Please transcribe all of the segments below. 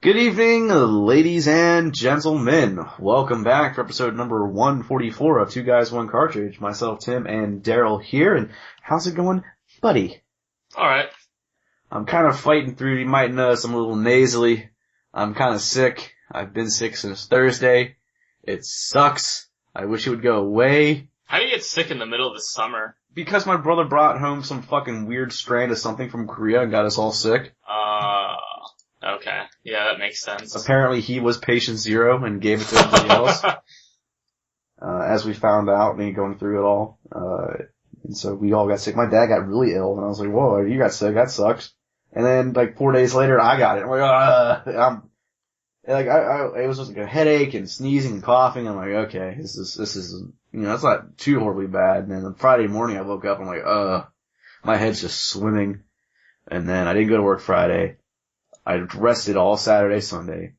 Good evening, ladies and gentlemen. Welcome back for episode number 144 of Two Guys, One Cartridge. Myself, Tim, and Daryl here. And how's it going, buddy? Alright. I'm kind of fighting through. You might notice I'm a little nasally. I'm kind of sick. I've been sick since Thursday. It sucks. I wish it would go away. How do you get sick in the middle of the summer? Because my brother brought home some fucking weird strand of something from Korea and got us all sick. Okay. Yeah, that makes sense. Apparently he was patient zero and gave it to everybody else. As we found out, me going through it all. And so we all got sick. My dad got really ill, and I was like, whoa, you got sick, that sucks. And then, 4 days later, I got it. I'm like, it was just like a headache and sneezing and coughing. I'm like, okay, this is, it's not too horribly bad. And then on Friday morning, I woke up, I'm like, my head's just swimming. And then I didn't go to work Friday. I rested all Saturday, Sunday,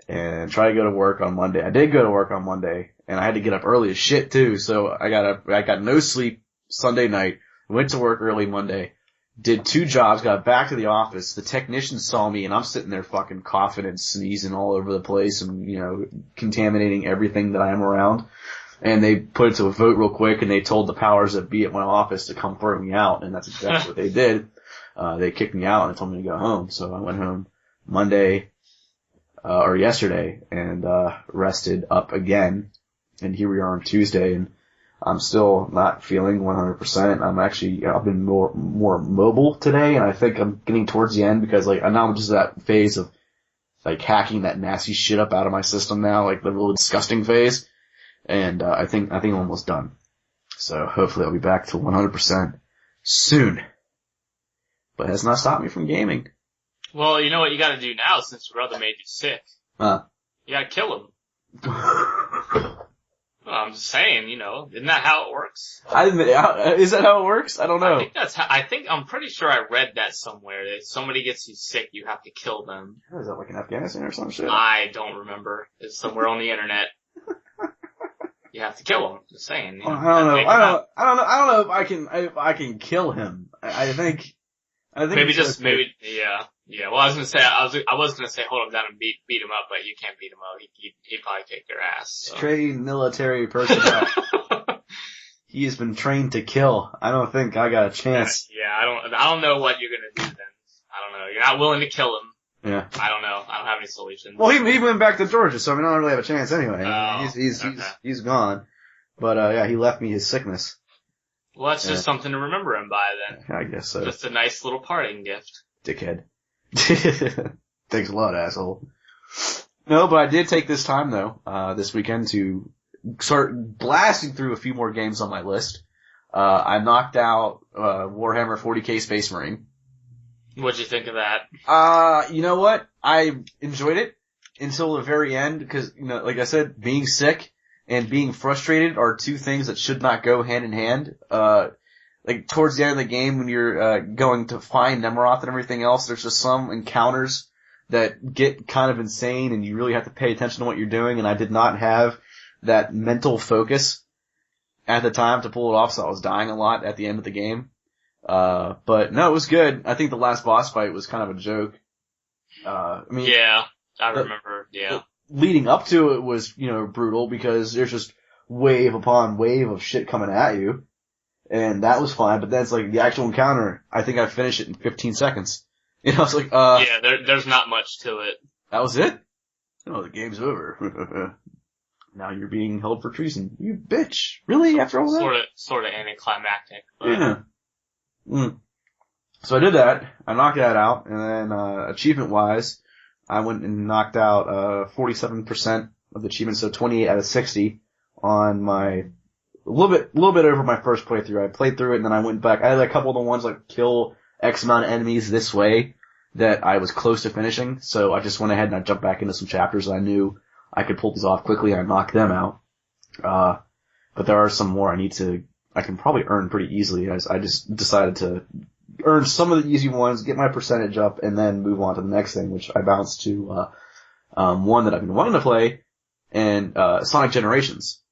and tried to go to work on Monday. I did go to work on Monday, and I had to get up early as shit too, so I got no sleep Sunday night, went to work early Monday, did 2 jobs, got back to the office, the technician saw me, and I'm sitting there fucking coughing and sneezing all over the place and, contaminating everything that I am around. And they put it to a vote real quick, and they told the powers that be at my office to come throw me out, and that's exactly what they did. They kicked me out and told me to go home. So I went home Monday, or yesterday, and, rested up again. And here we are on Tuesday, and I'm still not feeling 100%. I've been more mobile today, and I think I'm getting towards the end because, now I'm just that phase of, hacking that nasty shit up out of my system now, the really disgusting phase. And, I think I'm almost done. So hopefully I'll be back to 100% soon. But it has not stopped me from gaming. Well, you know what you gotta do now since your brother made you sick? You gotta kill him. Well, I'm just saying, isn't that how it works? Is that how it works? I don't know. I think I'm pretty sure I read that somewhere. That if somebody gets you sick, you have to kill them. Is that in Afghanistan or some shit? I don't remember. It's somewhere on the internet. You have to kill him. Just saying. I don't know. I don't know if I can kill him. I think yeah. Well, I was gonna say hold him down and beat him up, but you can't beat him up. He'd probably kick your ass. So. Trained military person. He has been trained to kill. I don't think I got a chance. Yeah, I don't know what you're gonna do then. I don't know. You're not willing to kill him. Yeah. I don't know. I don't have any solutions. Well, he went back to Georgia, so I don't really have a chance anyway. Okay. He's gone. But, he left me his sickness. Well, that's just something to remember him by then. I guess so. Just a nice little parting gift. Dickhead. Thanks a lot, asshole. No, but I did take this time though, this weekend to start blasting through a few more games on my list. I knocked out, Warhammer 40k Space Marine. What'd you think of that? You know what? I enjoyed it until the very end because, like I said, being sick and being frustrated are 2 things that should not go hand in hand. Towards the end of the game when you're, going to find Nemeroth and everything else, there's just some encounters that get kind of insane and you really have to pay attention to what you're doing, and I did not have that mental focus at the time to pull it off, so I was dying a lot at the end of the game. But no, it was good. I think the last boss fight was kind of a joke. Yeah, I remember, yeah. Leading up to it was, brutal because there's just wave upon wave of shit coming at you. And that was fine, but then it's the actual encounter, I think I finished it in 15 seconds. I was like, yeah, there's not much to it. That was it? Oh, the game's over. Now you're being held for treason. You bitch. Really? After all that? Sort of anticlimactic. But... Yeah. So I did that. I knocked that out, and then, achievement-wise, I went and knocked out 47% of the achievements, so 28 out of 60 on my a little bit over my first playthrough. I played through it and then I went back. I had a couple of the ones kill X amount of enemies this way that I was close to finishing, so I just went ahead and I jumped back into some chapters that I knew I could pull these off quickly and I knocked them out. But there are some more I can probably earn pretty easily. I just decided to earn some of the easy ones, get my percentage up, and then move on to the next thing, which I bounced to, one that I've been wanting to play, and, Sonic Generations.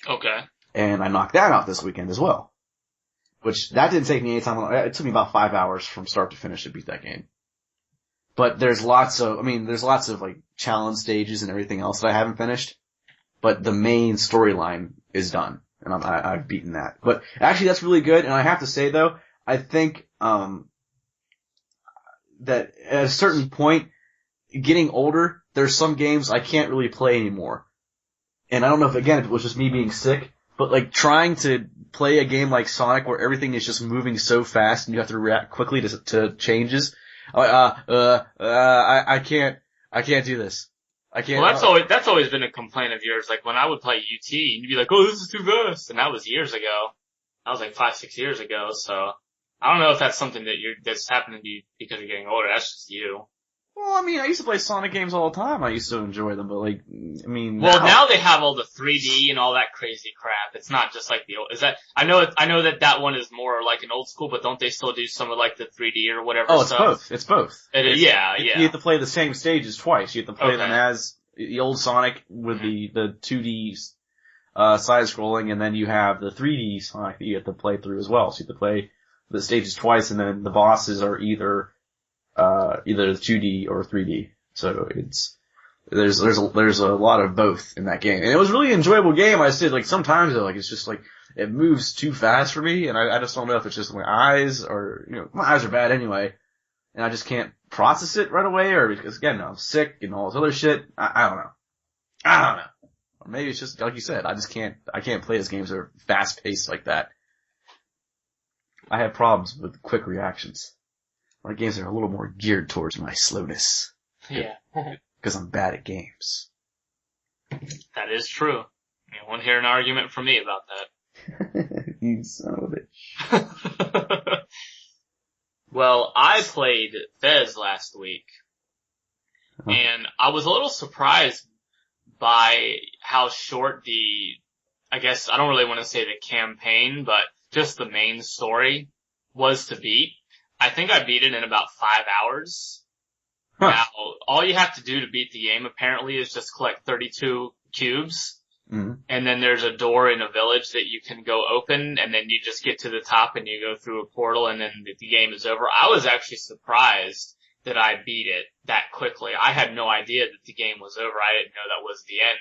Okay. And I knocked that out this weekend as well. Which, that didn't take me any time. It took me about 5 hours from start to finish to beat that game. But there's lots of like challenge stages and everything else that I haven't finished. But the main storyline is done, and I've beaten that. But actually, that's really good. And I have to say though, I think that at a certain point, getting older, there's some games I can't really play anymore. And I don't know if it was just me being sick, but like trying to play a game like Sonic where everything is just moving so fast and you have to react quickly to changes. I can't do this. I can't. Well, that's always been a complaint of yours. Like when I would play UT, and you'd be like, "Oh, this is too fast," and that was years ago. That was like 5-6 years ago. So I don't know if that's something that's happening to you because you're getting older. That's just you. Well, I mean, I used to play Sonic games all the time. I used to enjoy them, but like, I mean. Well, now they have all the 3D and all that crazy crap. It's not just like the old. I know that one is more like an old school, but don't they still do some of like the 3D or whatever? Oh, it's stuff? both. It's both. Yeah. You have to play the same stages twice. You have to play them as the old Sonic with the 2D side scrolling, and then you have the 3D Sonic that you have to play through as well. So you have to play the stages twice, and then the bosses are either 2D or 3D. So there's a lot of both in that game. And it was really an enjoyable game. I said, like, sometimes though, like, it's just like, it moves too fast for me, and I just don't know if it's just my eyes or, my eyes are bad anyway, and I just can't process it right away, or because again, I'm sick and all this other shit. I don't know. Or maybe it's just, like you said, I can't play those games that are fast paced like that. I have problems with quick reactions. My games are a little more geared towards my slowness. Yeah. Because I'm bad at games. That is true. You won't hear an argument from me about that. You son of a bitch. Well, I played Fez last week. And I was a little surprised by how short I guess, I don't really want to say the campaign, but just the main story was to beat. I think I beat it in about 5 hours. Huh. Now, all you have to do to beat the game apparently is just collect 32 cubes. Mm-hmm. And then there's a door in a village that you can go open, and then you just get to the top and you go through a portal, and then the game is over. I was actually surprised that I beat it that quickly. I had no idea that the game was over. I didn't know that was the end.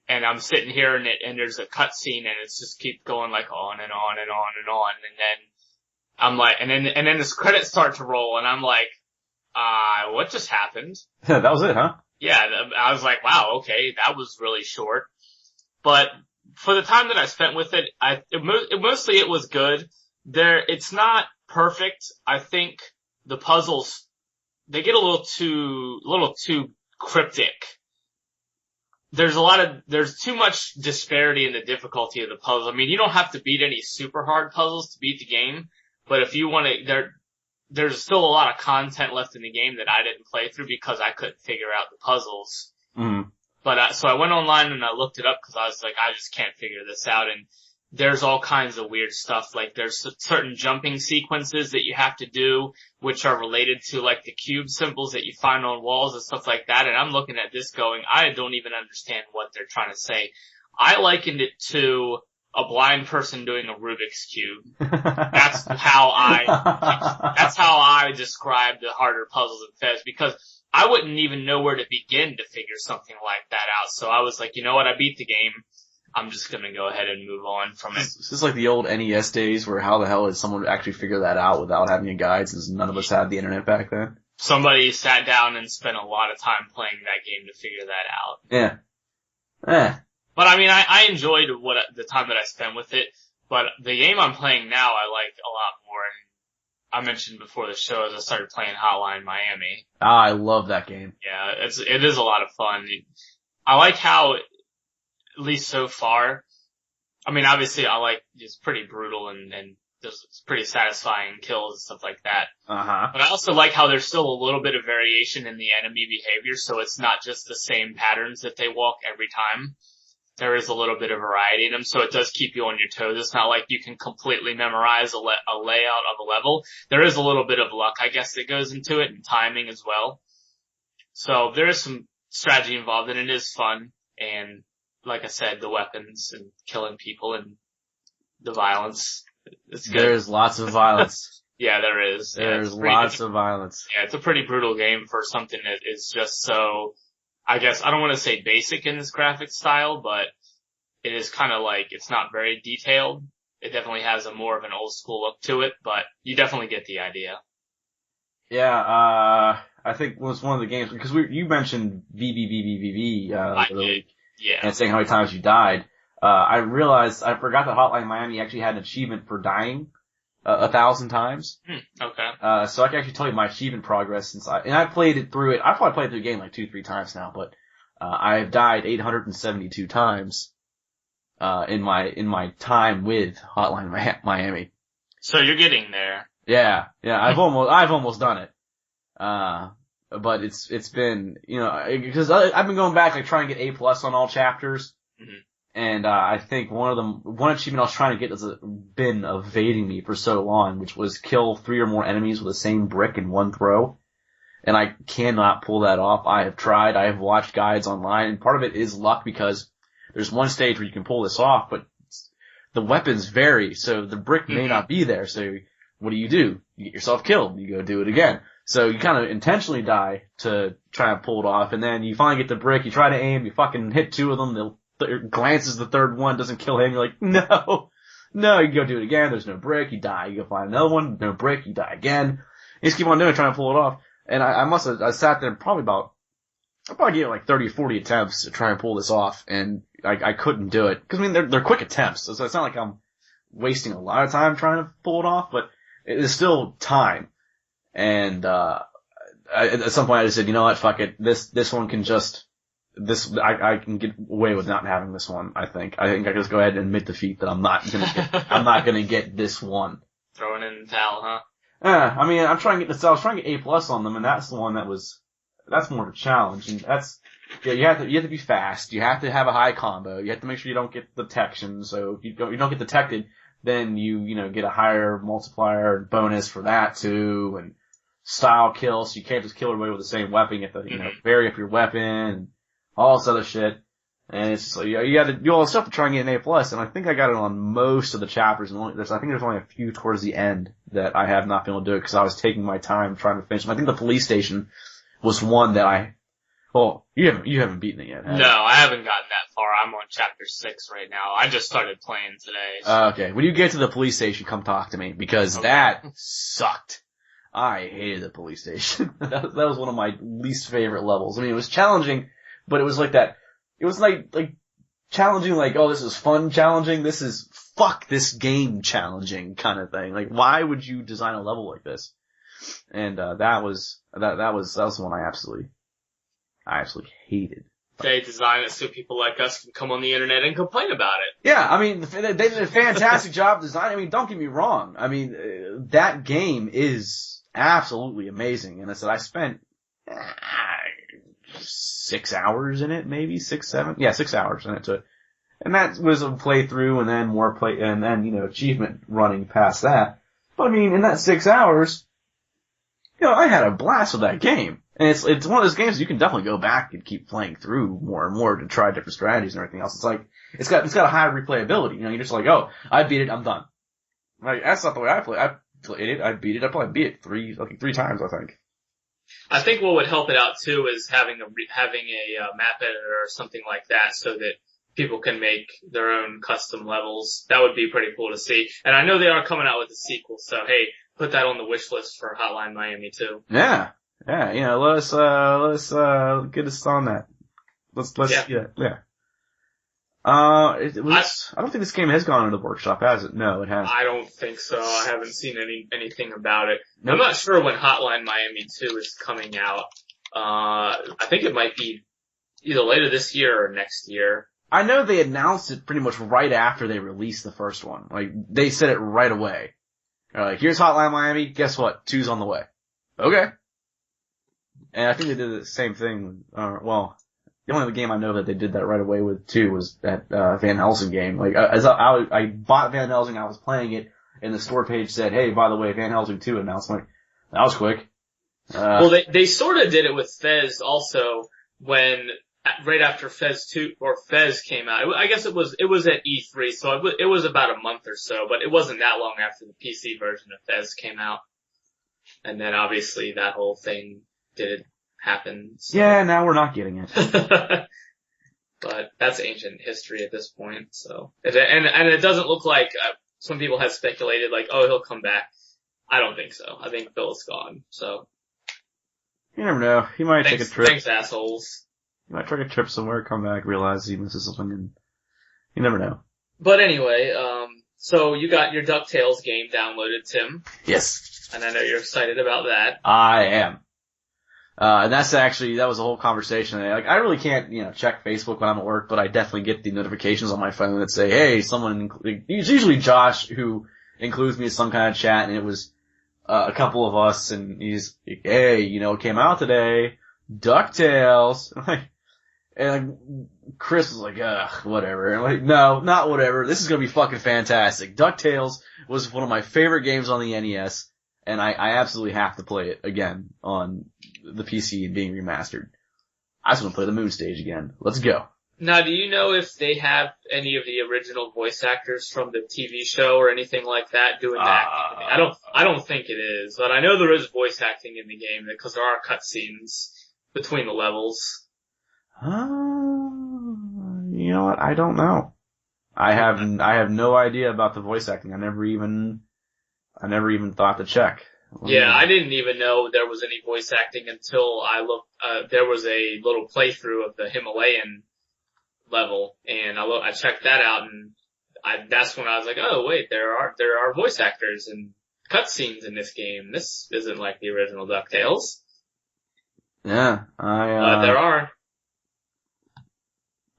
And I'm sitting here and there's a cutscene and it's just keep going like on and on and on and on. And then I'm like, and then this credits start to roll and I'm like, what just happened? That was it, huh? Yeah, I was like, wow, okay, that was really short. But for the time that I spent with it, mostly it was good. It's not perfect. I think the puzzles, they get a little too cryptic. There's too much disparity in the difficulty of the puzzles. I mean, you don't have to beat any super hard puzzles to beat the game, but if you want to, there's still a lot of content left in the game that I didn't play through because I couldn't figure out the puzzles. Mm-hmm. But so I went online and I looked it up because I was like, I just can't figure this out. And there's all kinds of weird stuff. Like there's certain jumping sequences that you have to do, which are related to like the cube symbols that you find on walls and stuff like that. And I'm looking at this going, I don't even understand what they're trying to say. I likened it to a blind person doing a Rubik's Cube. That's how I describe the harder puzzles in Fez, because I wouldn't even know where to begin to figure something like that out. So I was like, you know what? I beat the game. I'm just gonna go ahead and move on from it. This is like the old NES days where how the hell did someone actually figure that out without having a guide, since none of us had the internet back then? Somebody sat down and spent a lot of time playing that game to figure that out. Yeah. But I mean, I enjoyed the time that I spent with it, but the game I'm playing now I like a lot more. And I mentioned before the show as I started playing Hotline Miami. I love that game. Yeah, it is a lot of fun. I like how, at least so far, I mean, obviously it's pretty brutal and there's pretty satisfying kills and stuff like that. Uh-huh. But I also like how there's still a little bit of variation in the enemy behavior, so it's not just the same patterns that they walk every time. There is a little bit of variety in them, so it does keep you on your toes. It's not like you can completely memorize a layout of a level. There is a little bit of luck, I guess, that goes into it, and timing as well. So there is some strategy involved, and it is fun. And like I said, the weapons and killing people and the violence. It's good. There's lots of violence. Yeah, there is. There's lots of violence. Yeah, it's a pretty brutal game for something that is just so, I guess, I don't want to say basic in this graphic style, but it is kind of like, it's not very detailed. It definitely has a more of an old school look to it, but you definitely get the idea. Yeah, I think it was one of the games, because you mentioned VVVVVV, Yeah. and saying how many times you died. I realized, I forgot that Hotline Miami actually had an achievement for dying 1,000 times. Okay. So I can actually tell you my achievement progress and I played it through it. I've probably played through the game like 2-3 times now, but, I've died 872 times, in my time with Hotline Miami. So you're getting there. Yeah, I've almost done it. But it's been, because I've been going back, like, trying to get A+ on all chapters. Mm-hmm. And, I think one achievement I was trying to get has been evading me for so long, which was kill 3 or more enemies with the same brick in one throw. And I cannot pull that off. I have tried, I have watched guides online, and part of it is luck because there's one stage where you can pull this off, but the weapons vary, so the brick may not be there, so what do? You get yourself killed, you go do it again. So you kind of intentionally die to try and pull it off, and then you finally get the brick, you try to aim, you fucking hit 2 of them, glances the third one, doesn't kill him, you're like, no, you go do it again, there's no brick, you die, you go find another one, no brick, you die again. You just keep on doing it, trying to pull it off. And I sat there I probably gave it like 30 or 40 attempts to try and pull this off, and I couldn't do it. Cause I mean, they're quick attempts, so it's not like I'm wasting a lot of time trying to pull it off, but it is still time. And, at some point I just said, you know what, fuck it, this one can I can get away with not having this one, I think. I think I can just go ahead and admit defeat that I'm not gonna get this one. Throwing in the towel, huh? I mean, I was trying to get A+ on them, and that's the one that's more of a challenge, and you have to be fast, you have to have a high combo, you have to make sure you don't get detection, so if you don't get detected, then you get a higher multiplier bonus for that too, and style kill, so you can't just kill everybody with the same weapon, you have to, vary up your weapon, and all this other shit. And it's just like, you gotta do all this stuff to try and get an A+, and I think I got it on most of the chapters, and I think there's only a few towards the end that I have not been able to do it, because I was taking my time trying to finish them. I think the police station was one that you haven't beaten it yet, have you? No, I haven't gotten that far. I'm on chapter 6 right now. I just started playing today. So. Okay. When you get to the police station, come talk to me, because that sucked. I hated the police station. That was one of my least favorite levels. I mean, it was challenging, but it was like that. It was like challenging, like, oh, this is fun challenging. This is fuck this game challenging kind of thing. Like, why would you design a level like this? And, that was the one I absolutely hated. They design it so people like us can come on the internet and complain about it. Yeah, I mean, they did a fantastic job designing. I mean, don't get me wrong. I mean, that game is absolutely amazing. And I spent 6 hours in it, maybe 6, 7. Yeah, 6 hours in it and that was a playthrough and then more and then, achievement running past that. But I mean, in that 6 hours, I had a blast with that game. And it's one of those games you can definitely go back and keep playing through more and more to try different strategies and everything else. It's like, it's got a high replayability. You're just like, oh, I beat it, I'm done. Like, that's not the way I play. I played it, I beat it, I probably beat it 3 times, I think. I think what would help it out too is having a map editor or something like that, so that people can make their own custom levels. That would be pretty cool to see. And I know they are coming out with a sequel, so hey, put that on the wish list for Hotline Miami too. Yeah, let us get us on that. Let's yeah. I don't think this game has gone into the workshop, has it? No, it hasn't. I don't think so. I haven't seen anything about it. Nope. I'm not sure when Hotline Miami 2 is coming out. I think it might be either later this year or next year. I know they announced it pretty much right after they released the first one. Like, they said it right away. They're like, here's Hotline Miami, guess what? 2's on the way. Okay. And I think they did the same thing, the only game I know that they did that right away with too was that Van Helsing game. Like, as I bought Van Helsing, I was playing it, and the store page said, "Hey, by the way, Van Helsing 2 announcement." That was quick. Well, they sort of did it with Fez also when right after Fez 2 or Fez came out. I guess it was at E3, so it was about a month or so, but it wasn't that long after the PC version of Fez came out. And then obviously that whole thing didn't happen. So. Yeah, now we're not getting it. But that's ancient history at this point, so. And it doesn't look like, some people have speculated like, oh, he'll come back. I don't think so. I think Phil's gone, so. You never know. He might take a trip. Thanks, assholes. He might take a trip somewhere, come back, realize he misses something, and you never know. But anyway, so you got your DuckTales game downloaded, Tim. Yes. And I know you're excited about that. I am. And that was a whole conversation. Like, I really can't, check Facebook when I'm at work, but I definitely get the notifications on my phone that say, hey, it's usually Josh who includes me in some kind of chat, and it was, a couple of us, and he's like, hey, it came out today, DuckTales. And Chris was like, ugh, whatever. And I'm like, no, not whatever. This is gonna be fucking fantastic. DuckTales was one of my favorite games on the NES, and I absolutely have to play it again on the PC being remastered. I just want to play the Moon stage again. Let's go. Now, do you know if they have any of the original voice actors from the TV show or anything like that doing that? I don't think it is, but I know there is voice acting in the game because there are cutscenes between the levels. You know what? I don't know. I have no idea about the voice acting. I never even thought to check. Yeah, I didn't even know there was any voice acting until I looked, there was a little playthrough of the Himalayan level, and I checked that out, and that's when I was like, oh wait, there are voice actors and cutscenes in this game. This isn't like the original DuckTales. Yeah, there are.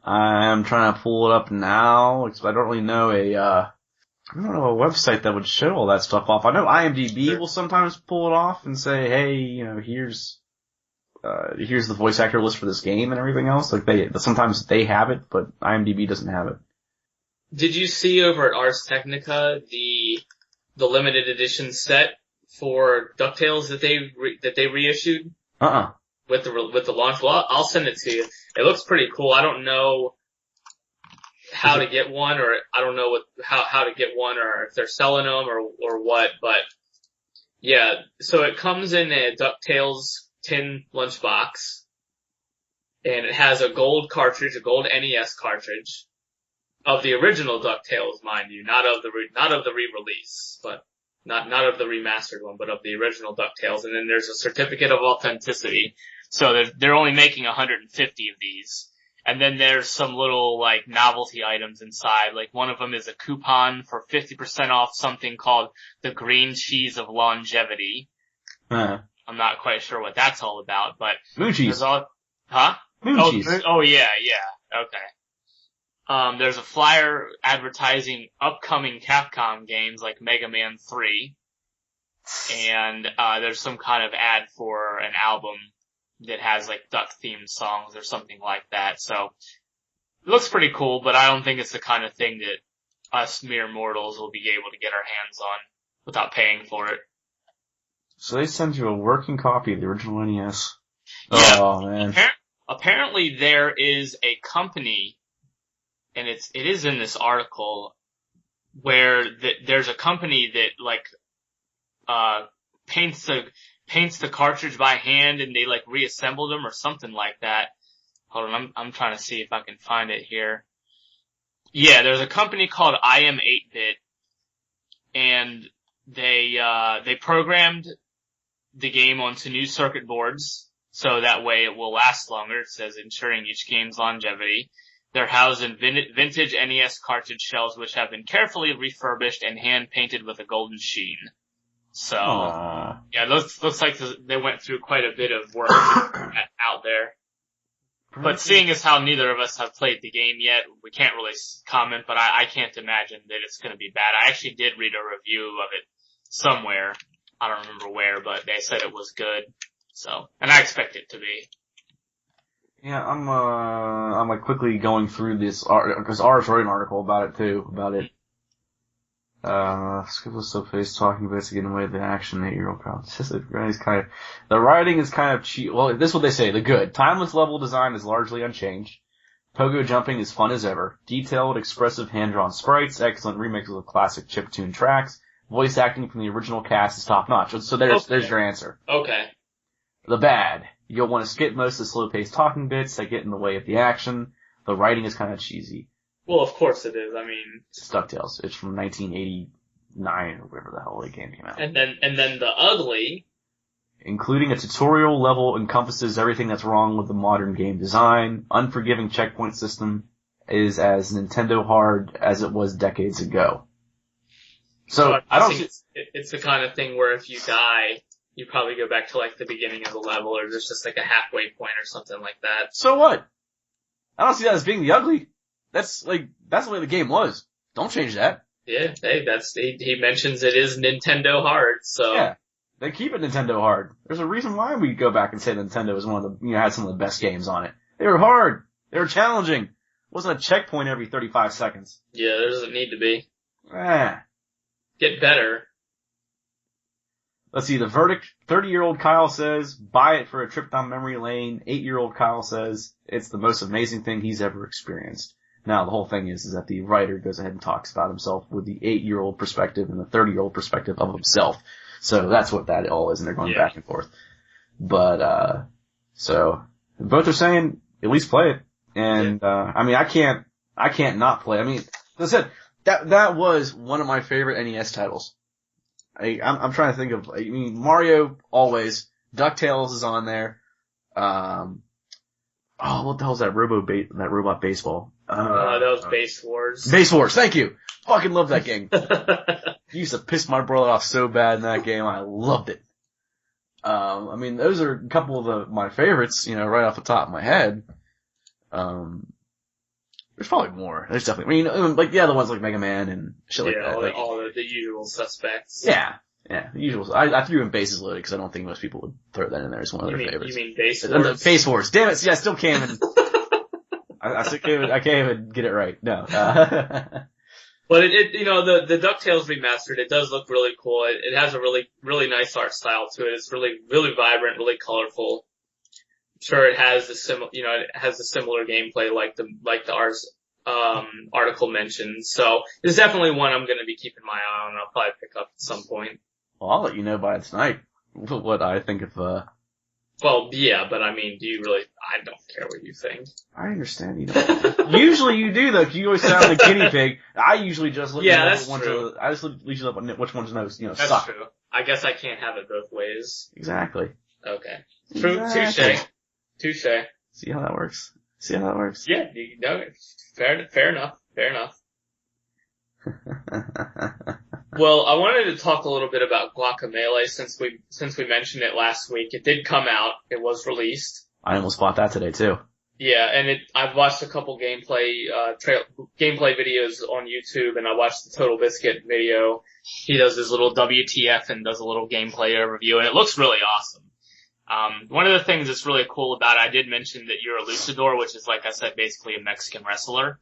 I am trying to pull it up now, because I don't really know a website that would show all that stuff off. I know IMDb will sometimes pull it off and say, hey, here's the voice actor list for this game and everything else. Like sometimes they have it, but IMDb doesn't have it. Did you see over at Ars Technica the limited edition set for DuckTales that they reissued? With the launch. Well, I'll send it to you. It looks pretty cool. I don't know how to get one, or I don't know how to get one, or if they're selling them or what, but yeah. So it comes in a DuckTales tin lunchbox, and it has a gold cartridge, a gold NES cartridge of the original DuckTales, mind you, not of the re-release, but not of the remastered one, but of the original DuckTales. And then there's a certificate of authenticity. So they're only making 150 of these. And then there's some little, like, novelty items inside. Like, one of them is a coupon for 50% off something called the green cheese of longevity. I'm not quite sure what that's all about, but... Moon cheese. Moon cheese. Oh, yeah, okay. There's a flyer advertising upcoming Capcom games like Mega Man 3. And, there's some kind of ad for an album that has like duck-themed songs or something like that. So, it looks pretty cool, but I don't think it's the kind of thing that us mere mortals will be able to get our hands on without paying for it. So they send you a working copy of the original NES. Yeah. Oh, man. Apparently there is a company, and it is in this article, where there's a company that like, paints the cartridge by hand, and they like reassembled them or something like that. Hold on, I'm trying to see if I can find it here. Yeah, there's a company called I Am 8-Bit, and they programmed the game onto new circuit boards, so that way it will last longer. It says ensuring each game's longevity. They're housed in vintage NES cartridge shells, which have been carefully refurbished and hand painted with a golden sheen. So, yeah, looks like they went through quite a bit of work out there. But seeing as how neither of us have played the game yet, we can't really comment, but I can't imagine that it's gonna be bad. I actually did read a review of it somewhere. I don't remember where, but they said it was good. So, and I expect it to be. Yeah, I'm like quickly going through this, because Ars wrote an article about it too, Skip was so face talking about to get away with the action 8-year-old crowd. The writing is kind of cheap. Well, this is what they say. The good. Timeless level design is largely unchanged. Pogo jumping is fun as ever. Detailed, expressive hand-drawn sprites, excellent remixes of classic chiptune tracks, voice acting from the original cast is top notch. So there's your answer. Okay. The bad. You'll want to skip most of the slow-paced talking bits that get in the way of the action. The writing is kind of cheesy. Well, of course it is. I mean, it's DuckTales. It's from 1989 or whatever the hell the game came out. And then the ugly. Including a tutorial level encompasses everything that's wrong with the modern game design. Unforgiving checkpoint system is as Nintendo hard as it was decades ago. So I don't think it's the kind of thing where if you die, you probably go back to like the beginning of the level, or there's just like a halfway point or something like that. So what? I don't see that as being the ugly. That's the way the game was. Don't change that. Yeah, hey, he mentions it is Nintendo hard, so. Yeah. They keep it Nintendo hard. There's a reason why we go back and say Nintendo was one of the, had some of the best games on it. They were hard. They were challenging. It wasn't a checkpoint every 35 seconds. Yeah, there doesn't need to be. Ah. Get better. Let's see, the verdict. 30-year-old Kyle says, buy it for a trip down memory lane. 8-year-old Kyle says, it's the most amazing thing he's ever experienced. Now, the whole thing is that the writer goes ahead and talks about himself with the 8-year-old perspective and the 30-year-old perspective of himself. So that's what that all is, and they're going back and forth. But, so, both are saying, at least play it. And, I mean, I can't not play. I mean, as I said, that was one of my favorite NES titles. I'm trying to think of, I mean, Mario, always. DuckTales is on there. What the hell is that robot baseball? That was Base Wars. Base Wars, thank you! Fucking love that game. Used to piss my brother off so bad in that game, I loved it. I mean, those are a couple of my favorites, right off the top of my head. There's probably more. There's definitely, the ones like Mega Man and shit like that. Yeah, all the usual suspects. Yeah, the usual. I threw in Bases Loaded because I don't think most people would throw that in there as one of their favorites. You mean Base Wars? Base Wars. Damn it, see, I still can't even, I can't even get it right. No. But the DuckTales Remastered, it does look really cool. It has a really, really nice art style to it. It's really, really vibrant, really colorful. I'm sure it has a similar gameplay like the article mentioned. So it's definitely one I'm gonna be keeping my eye on and I'll probably pick up at some point. Well, I'll let you know by tonight what I think of, Well, yeah, but I mean, I don't care what you think. I understand you don't. Usually you do though, 'cause you always sound like a guinea pig. I usually just look at which ones That's suck. true. I guess I can't have it both ways. Exactly. Okay. Exactly. Touche. See how that works? Yeah, fair enough. Well, I wanted to talk a little bit about Guacamelee since we mentioned it last week. It did come out. It was released. I almost bought that today too. Yeah, and I've watched a couple gameplay videos on YouTube, and I watched the Total Biscuit video. He does his little WTF and does a little gameplay overview, and it looks really awesome. One of the things that's really cool about it, I did mention that you're a luchador, which is, like I said, basically a Mexican wrestler.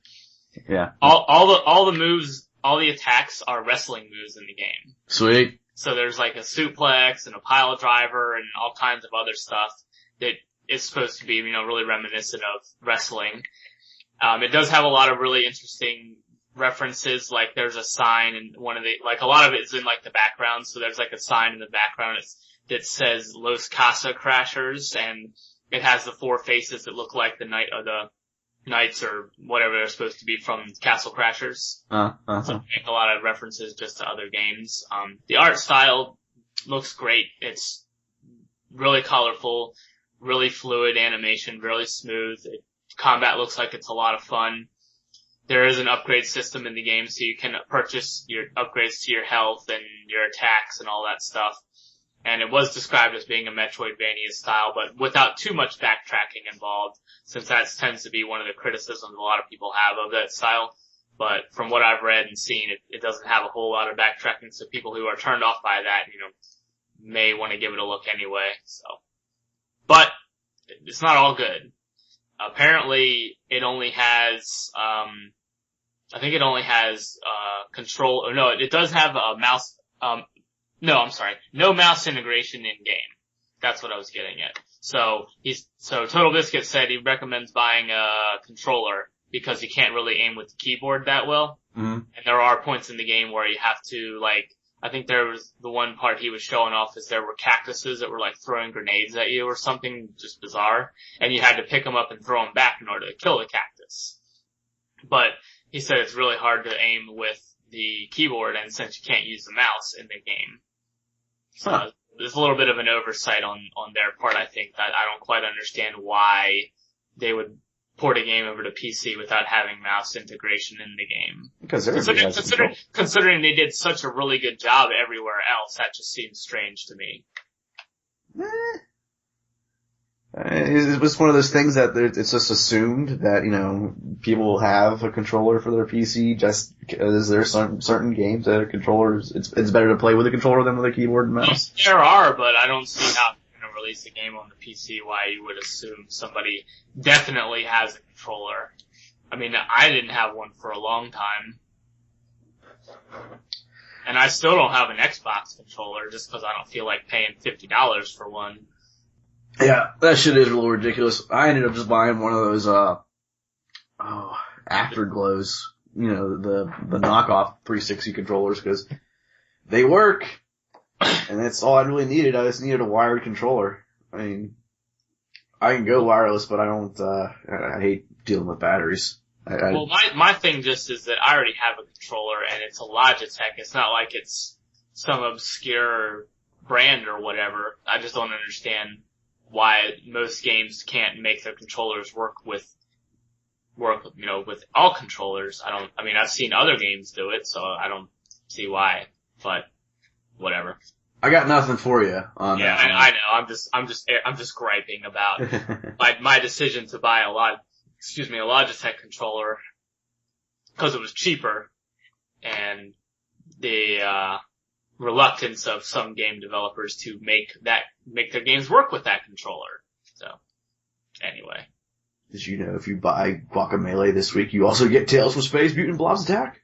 Yeah. All the moves, all the attacks are wrestling moves in the game. Sweet. So there's like a suplex and a pile driver and all kinds of other stuff that is supposed to be, really reminiscent of wrestling. It does have a lot of really interesting references, like there's a sign and a lot of it is in like the background, so there's like a sign in the background that says Los Casa Crashers, and it has the four faces that look like the knights or whatever they're supposed to be from Castle Crashers. So make a lot of references just to other games. The art style looks great. It's really colorful, really fluid animation, really smooth. Combat looks like it's a lot of fun. There is an upgrade system in the game, so you can purchase your upgrades to your health and your attacks and all that stuff. And it was described as being a Metroidvania style, but without too much backtracking involved, since that tends to be one of the criticisms a lot of people have of that style. But from what I've read and seen, it doesn't have a whole lot of backtracking, so people who are turned off by that, may want to give it a look anyway, so. But, it's not all good. Apparently, it only has, control, or no, it does have a mouse, no mouse integration in game. That's what I was getting at. So Total Biscuit said he recommends buying a controller because you can't really aim with the keyboard that well. Mm-hmm. And there are points in the game where you have to I think there was the one part he was showing off is there were cactuses that were like throwing grenades at you or something just bizarre, and you had to pick them up and throw them back in order to kill the cactus. But he said it's really hard to aim with the keyboard, and since you can't use the mouse in the game. So there's a little bit of an oversight on their part, I think, that I don't quite understand why they would port a game over to PC without having mouse integration in the game. Because considering they did such a really good job everywhere else, that just seems strange to me. It was one of those things that it's just assumed that, you know, people will have a controller for their PC just because there's certain games that a controllers, it's better to play with a controller than with a keyboard and mouse. There are, but I don't see how you're going to release a game on the PC why you would assume somebody definitely has a controller. I mean, I didn't have one for a long time. And I still don't have an Xbox controller just because I don't feel like paying $50 for one. Yeah, that shit is a little ridiculous. I ended up just buying one of those, Afterglows, you know, the knockoff 360 controllers, because they work, and that's all I really needed. I just needed a wired controller. I mean, I can go wireless, but I hate dealing with batteries. Well, my thing just is that I already have a controller, and it's a Logitech. It's not like it's some obscure brand or whatever. I just don't understand why most games can't make their controllers work, you know, with all controllers. I mean, I've seen other games do it, so I don't see why, but whatever. I got nothing for you on that. Yeah, I know. I'm just griping about my decision to buy a Logitech controller because it was cheaper, and the reluctance of some game developers to make their games work with that controller. So, anyway. Did you know if you buy Guacamelee this week, you also get Tales from Space Mutant Blobs Attack?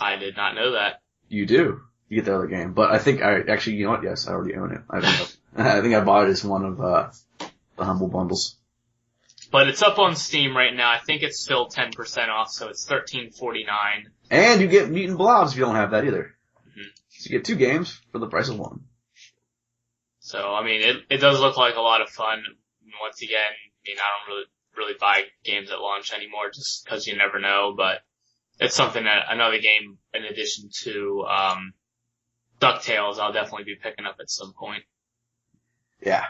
I did not know that. You do. You get the other game. But I think you know what? Yes, I already own it. I think I bought it as one of, the Humble Bundles. But it's up on Steam right now. I think it's still 10% off, so it's $13.49. And you get Mutant Blobs if you don't have that either. Mm-hmm. So you get 2 games for the price of 1. So, I mean, it does look like a lot of fun. Once again, I mean, I don't really buy games at launch anymore just because you never know, but it's something another game in addition to, DuckTales I'll definitely be picking up at some point. Yeah.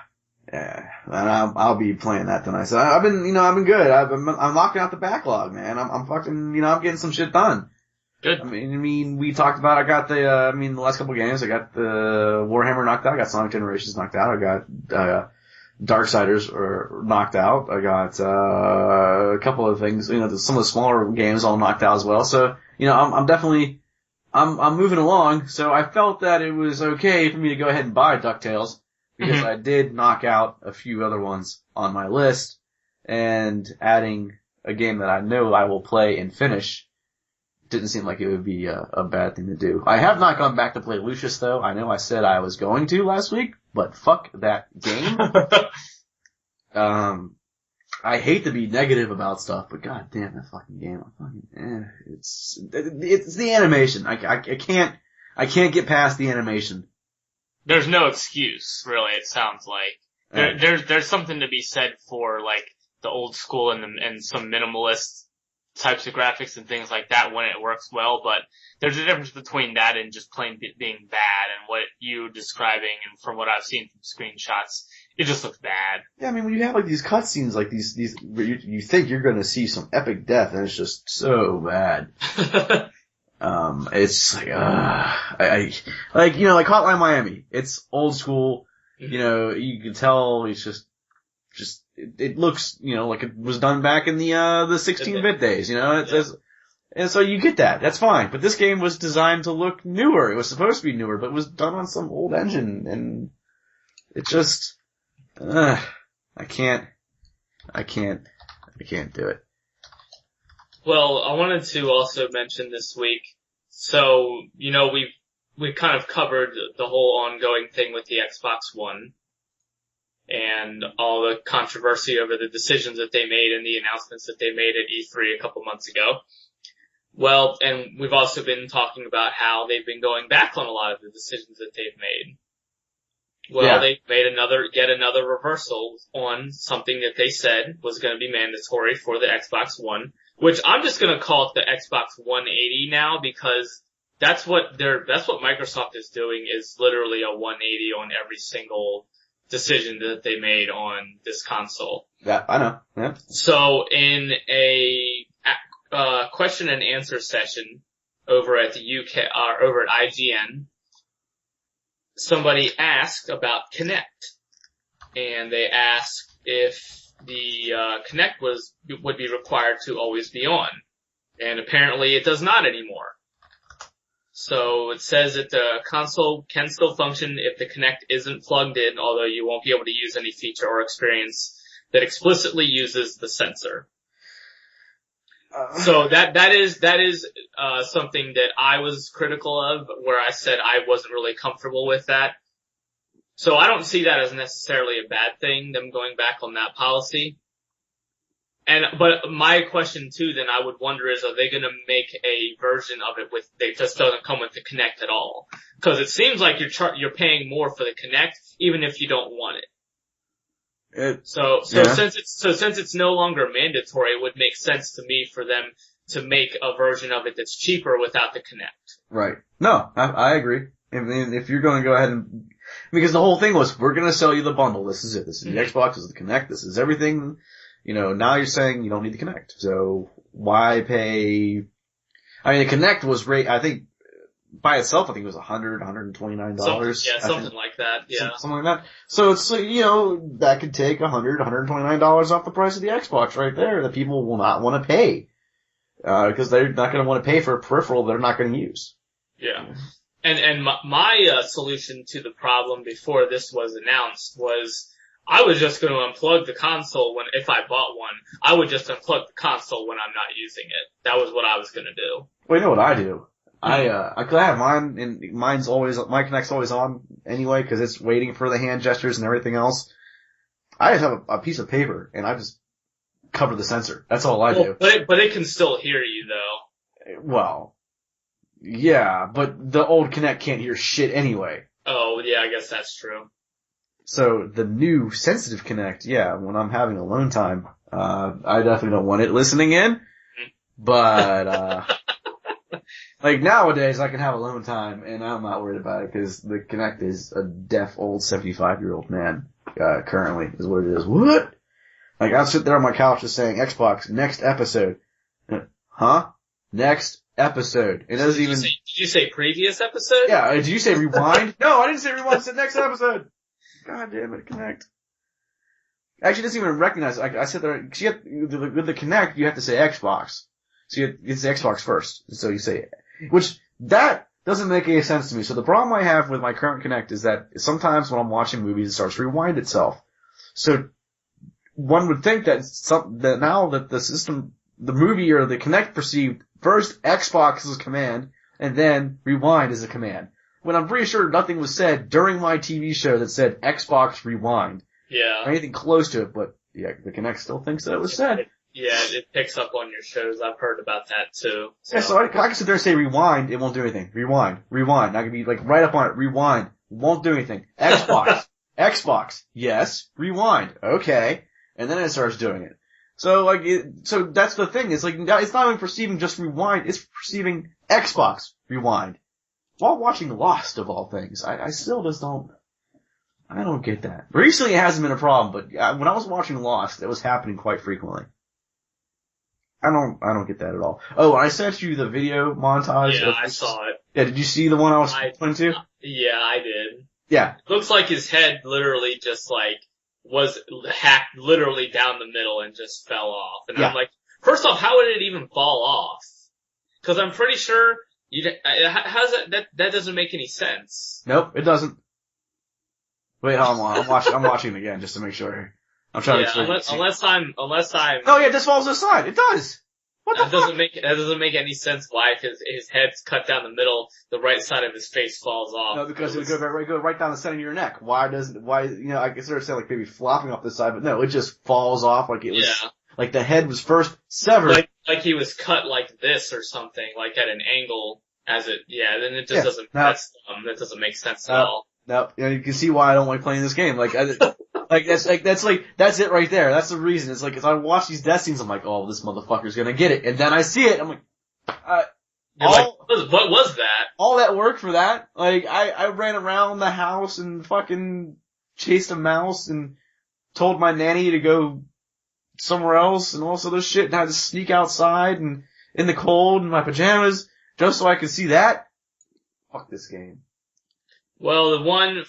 Yeah. And I'll be playing that tonight. So I've been good. I'm knocking out the backlog, man. I'm fucking, I'm getting some shit done. Good. I mean, we talked about, I got the last couple of games, I got the Warhammer knocked out, I got Sonic Generations knocked out, I got, Darksiders knocked out, I got, a couple of things, some of the smaller games all knocked out as well, so, I'm definitely, I'm moving along, so I felt that it was okay for me to go ahead and buy DuckTales, because I did knock out a few other ones on my list, and adding a game that I know I will play and finish didn't seem like it would be a bad thing to do. I have not gone back to play Lucius, though. I know I said I was going to last week, but fuck that game. I hate to be negative about stuff, but god damn that fucking game. It's the animation. I can't get past the animation. There's no excuse, really, it sounds like. There's something to be said for, like, the old school and some minimalist types of graphics and things like that when it works well, but there's a difference between that and just plain being bad, and what you describing, and from what I've seen from screenshots, it just looks bad. Yeah, I mean, when you have like these cutscenes, like these, you think you're gonna see some epic death, and it's just so bad. It's like, like Hotline Miami. It's old school, you can tell it's just, it looks, like it was done back in the 16-bit days, and so you get that. That's fine. But this game was designed to look newer. It was supposed to be newer, but it was done on some old engine, and it just, I can't do it. Well, I wanted to also mention this week, so, we've kind of covered the whole ongoing thing with the Xbox One, and all the controversy over the decisions that they made and the announcements that they made at E3 a couple months ago. Well, and we've also been talking about how they've been going back on a lot of the decisions that they've made. Well, they made yet another reversal on something that they said was going to be mandatory for the Xbox One, which I'm just going to call it the Xbox 180 now because that's what Microsoft is doing is literally a 180 on every single decision that they made on this console. Yeah, I know. Yeah. So in a question and answer session over at the UK, over at IGN, somebody asked about Kinect, and they asked if the Kinect would be required to always be on, and apparently it does not anymore. So it says that the console can still function if the Kinect isn't plugged in, although you won't be able to use any feature or experience that explicitly uses the sensor. So that is something that I was critical of, where I said I wasn't really comfortable with that. So I don't see that as necessarily a bad thing, them going back on that policy. But my question too, then I would wonder is, are they going to make a version of it that just doesn't come with the Kinect at all? Because it seems like you're paying more for the Kinect, even if you don't want it. Since it's no longer mandatory, it would make sense to me for them to make a version of it that's cheaper without the Kinect. Right. No, I agree. I mean, if you're going to go ahead and, because the whole thing was, we're going to sell you the bundle. This is it. This is the Xbox. This is the Kinect. This is everything. You know, now you're saying you don't need the Kinect. So why pay? I mean, the Kinect was I think by itself, I think it was $129. Something like that. Yeah. Something like that. So it's, you know, that could take $129 off the price of the Xbox right there that people will not want to pay. Because they're not going to want to pay for a peripheral they're not going to use. Yeah. And my solution to the problem before this was announced was, I was just going to unplug the console if I bought one. I would just unplug the console when I'm not using it. That was what I was going to do. Well, you know what I do? I have mine, and my Kinect's always on anyway, cause it's waiting for the hand gestures and everything else. I just have a piece of paper, and I just cover the sensor. That's all I do. But it can still hear you though. Well, yeah, but the old Kinect can't hear shit anyway. Oh, yeah, I guess that's true. So the new sensitive Kinect, yeah, when I'm having alone time, I definitely don't want it listening in, but, like nowadays I can have alone time and I'm not worried about it because the Kinect is a deaf old 75-year-old man, currently is what it is. What? Like I'll sit there on my couch just saying Xbox, next episode. Huh? Next episode. It doesn't even. Did you say previous episode? Yeah, did you say rewind? No, I didn't say rewind, I said next episode. God damn it, Kinect. Actually, it doesn't even recognize it. I said there, with the Kinect, you have to say Xbox. So you say Xbox first. So you say, which, that doesn't make any sense to me. So the problem I have with my current Kinect is that sometimes when I'm watching movies, it starts to rewind itself. So, one would think that now that the system, the movie or the Kinect perceived first Xbox as a command, and then rewind as a command. When I'm pretty sure nothing was said during my TV show that said Xbox rewind. Yeah. Or anything close to it, but yeah, the Kinect still thinks that it was said. It picks up on your shows. I've heard about that too. So. Yeah, so I can sit there and say rewind, it won't do anything. Rewind. I can be like right up on it. Rewind. Won't do anything. Xbox. Xbox. Yes. Rewind. Okay. And then it starts doing it. So so that's the thing. It's like, it's not even perceiving just rewind, it's perceiving Xbox rewind. While watching Lost, of all things, I still just don't get that. Recently it hasn't been a problem, but when I was watching Lost, it was happening quite frequently. I don't get that at all. Oh, I sent you the video montage. Yeah, I saw it. Yeah, did you see the one I was pointing to? Yeah, I did. Yeah. Looks like his head literally just was hacked literally down the middle and just fell off. And I'm like, first off, how would it even fall off? Cause I'm pretty sure how's that doesn't make any sense. Nope, it doesn't. Wait, hold on, I'm watching it again just to make sure. I'm trying to explain unless I'm. Oh yeah, it just falls to the side. It does. What the fuck? That doesn't make any sense why his head's cut down the middle, the right side of his face falls off. No, because it would go right down the center of your neck. Why, I consider it like maybe flopping off the side, but no, it just falls off like it was. Yeah. Like the head was first severed. Like he was cut like this or something, like at an angle then it just doesn't, that doesn't make sense at all. No, you can see why I don't like playing this game. That's it right there. That's the reason. It's like, as I watch these death scenes, I'm like, oh, this motherfucker's gonna get it. And then I see it, I'm like, what was that? All that work for that? Like, I ran around the house and fucking chased a mouse and told my nanny to go somewhere else and all this other shit, and I had to sneak outside and in the cold in my pajamas just so I could see that. Fuck this game. Well, the one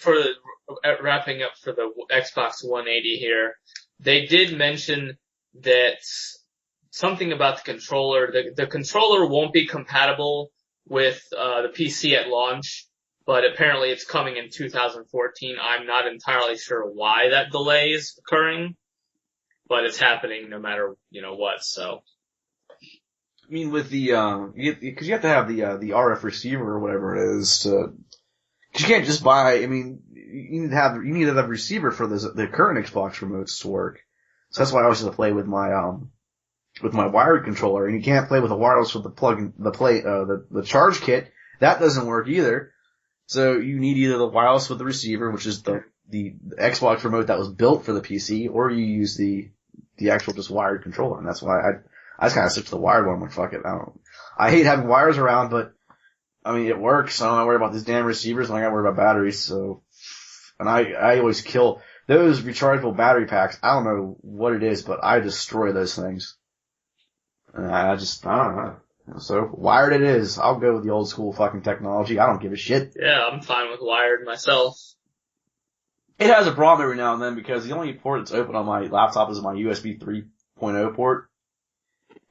wrapping up for the Xbox 180 here, they did mention that something about the controller. The controller won't be compatible with the PC at launch, but apparently it's coming in 2014. I'm not entirely sure why that delay is occurring, but it's happening no matter what. So, I mean, with the because you have to have the RF receiver or whatever it is to. Cause you can't just buy. I mean, you need to have a receiver for the current Xbox remotes to work. So that's why I always have to play with my wired controller, and you can't play with a wireless with the charge kit. That doesn't work either. So you need either the wireless with the receiver, which is the Xbox remote that was built for the PC, or you use the actual just wired controller. And that's why I just kind of stick to the wired one. I'm like, fuck it. I hate having wires around, but I mean, it works. I don't have to worry about these damn receivers, and I gotta worry about batteries, so. And I always kill those rechargeable battery packs. I don't know what it is, but I destroy those things. And I don't know. So, wired it is. I'll go with the old school fucking technology. I don't give a shit. Yeah, I'm fine with wired myself. It has a problem every now and then because the only port that's open on my laptop is my USB 3.0 port.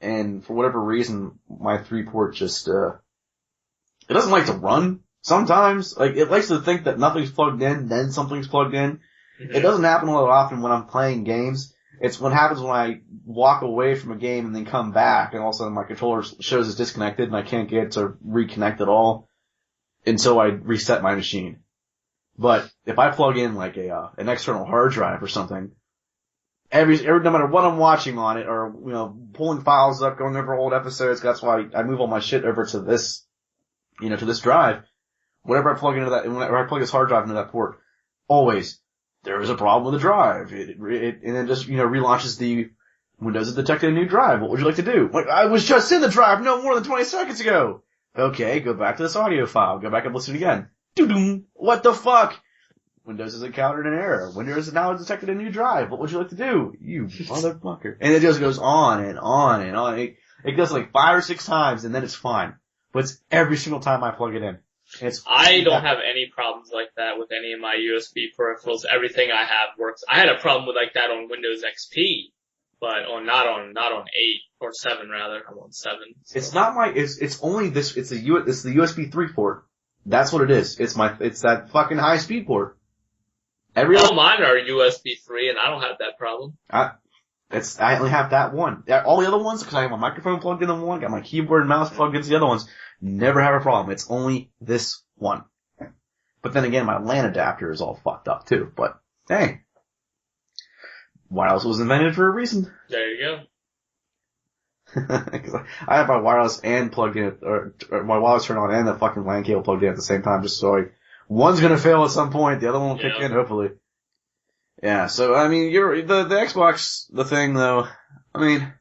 And for whatever reason, my 3-port just, it doesn't like to run sometimes. Like, it likes to think that nothing's plugged in, then something's plugged in. Mm-hmm. It doesn't happen all that often when I'm playing games. It's what happens when I walk away from a game and then come back, and all of a sudden my controller shows it's disconnected and I can't get it to reconnect at all until I reset my machine. But if I plug in like an external hard drive or something, every no matter what I'm watching on it, or pulling files up, going over old episodes, that's why I move all my shit over to this. To this drive, whenever I plug into that, whenever I plug this hard drive into that port, always, there is a problem with the drive. And then just, relaunches the Windows has detected a new drive. What would you like to do? Like, I was just in the drive no more than 20 seconds ago. Okay, go back to this audio file. Go back and listen again. Doo-doom. What the fuck? Windows has encountered an error. Windows has now detected a new drive. What would you like to do? You motherfucker. And it just goes on and on and on. It does like 5 or 6 times and then it's fine. But it's every single time I plug it in. I don't have any problems like that with any of my USB peripherals. Everything I have works. I had a problem with like that on Windows XP, but not on 8 or 7 rather. I'm on 7. So. It's only this. It's the USB 3 port. That's what it is. It's that fucking high speed port. Mine are USB 3, and I don't have that problem. I only have that one. All the other ones, because I have my microphone plugged in the one, got my keyboard and mouse plugged into the other ones, never have a problem. It's only this one. But then again, my LAN adapter is all fucked up too. But hey, wireless was invented for a reason. There you go. Because I have my wireless and plugged in, or my wireless turned on and the fucking LAN cable plugged in at the same time, just so one's gonna fail at some point, the other one will kick in, hopefully. Yeah, so, I mean, the Xbox, the thing though, I mean,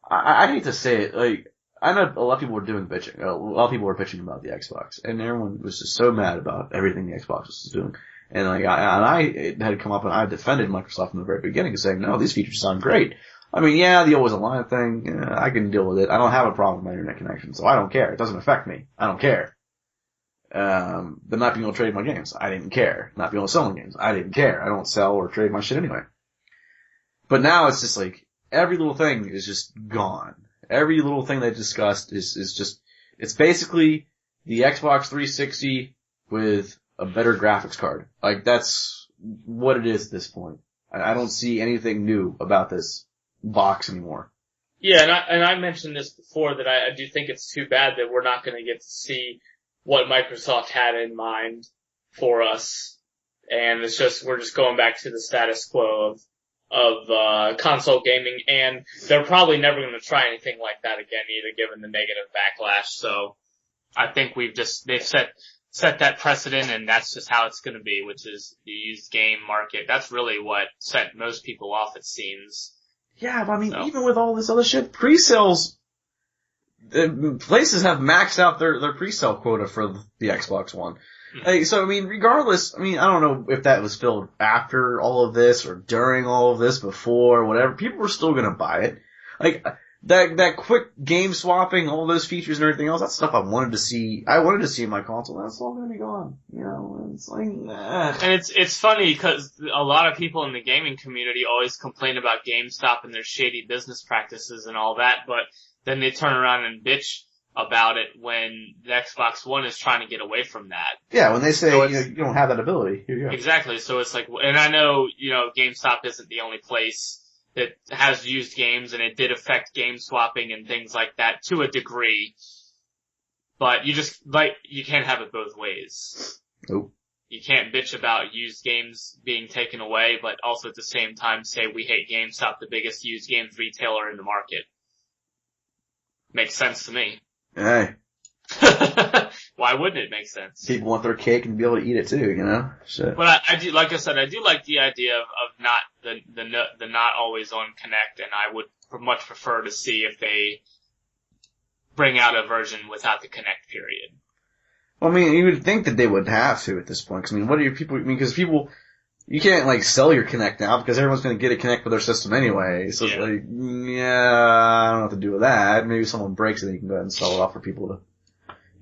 I hate to say it, like, I know a lot of people were doing bitching, a lot of people were bitching about the Xbox, and everyone was just so mad about everything the Xbox was doing. And like, I had come up and I defended Microsoft from the very beginning, saying, no, these features sound great. I mean, yeah, the always online thing, I can deal with it. I don't have a problem with my internet connection, so I don't care. It doesn't affect me. I don't care. The not being able to trade my games, I didn't care. Not being able to sell my games, I didn't care. I don't sell or trade my shit anyway. But now it's just like, every little thing is just gone. Every little thing they discussed is just, it's basically the Xbox 360 with a better graphics card. Like, that's what it is at this point. I don't see anything new about this box anymore. Yeah, and I mentioned this before, that I do think it's too bad that we're not going to get to see what Microsoft had in mind for us. And we're just going back to the status quo console gaming, and they're probably never going to try anything like that again either, given the negative backlash. So I think they've set that precedent, and that's just how it's going to be, which is the used game market. That's really what set most people off, it seems. Yeah, but I mean, even with all this other shit, pre-sales, places have maxed out their pre-sale quota for the Xbox One. Hey, so I mean, regardless, I don't know if that was filled after all of this or during all of this, before, whatever, people were still gonna buy it. Like, that quick game swapping, all those features and everything else, that's stuff I wanted to see in my console, that's all gonna be gone. You know, it's like, And it's funny because a lot of people in the gaming community always complain about GameStop and their shady business practices and all that, but then they turn around and bitch about it when the Xbox One is trying to get away from that. Yeah, when they say, you don't have that ability. Here you go. Exactly. So it's like, and I know, GameStop isn't the only place that has used games, and it did affect game swapping and things like that to a degree. But you can't have it both ways. Nope. You can't bitch about used games being taken away, but also at the same time say we hate GameStop, the biggest used games retailer in the market. Makes sense to me. Hey. Why wouldn't it make sense? People want their cake and be able to eat it too, you know? Shit. But I do, like I said, I do like the idea of not, the not always on Kinect, and I would much prefer to see if they bring out a version without the Kinect period. Well, I mean, you would think that they would have to at this point, cause what are your people, because you can't sell your Kinect now because everyone's gonna get a Kinect with their system anyway. So it's I don't know what to do with that. Maybe someone breaks it and you can go ahead and sell it off for people to,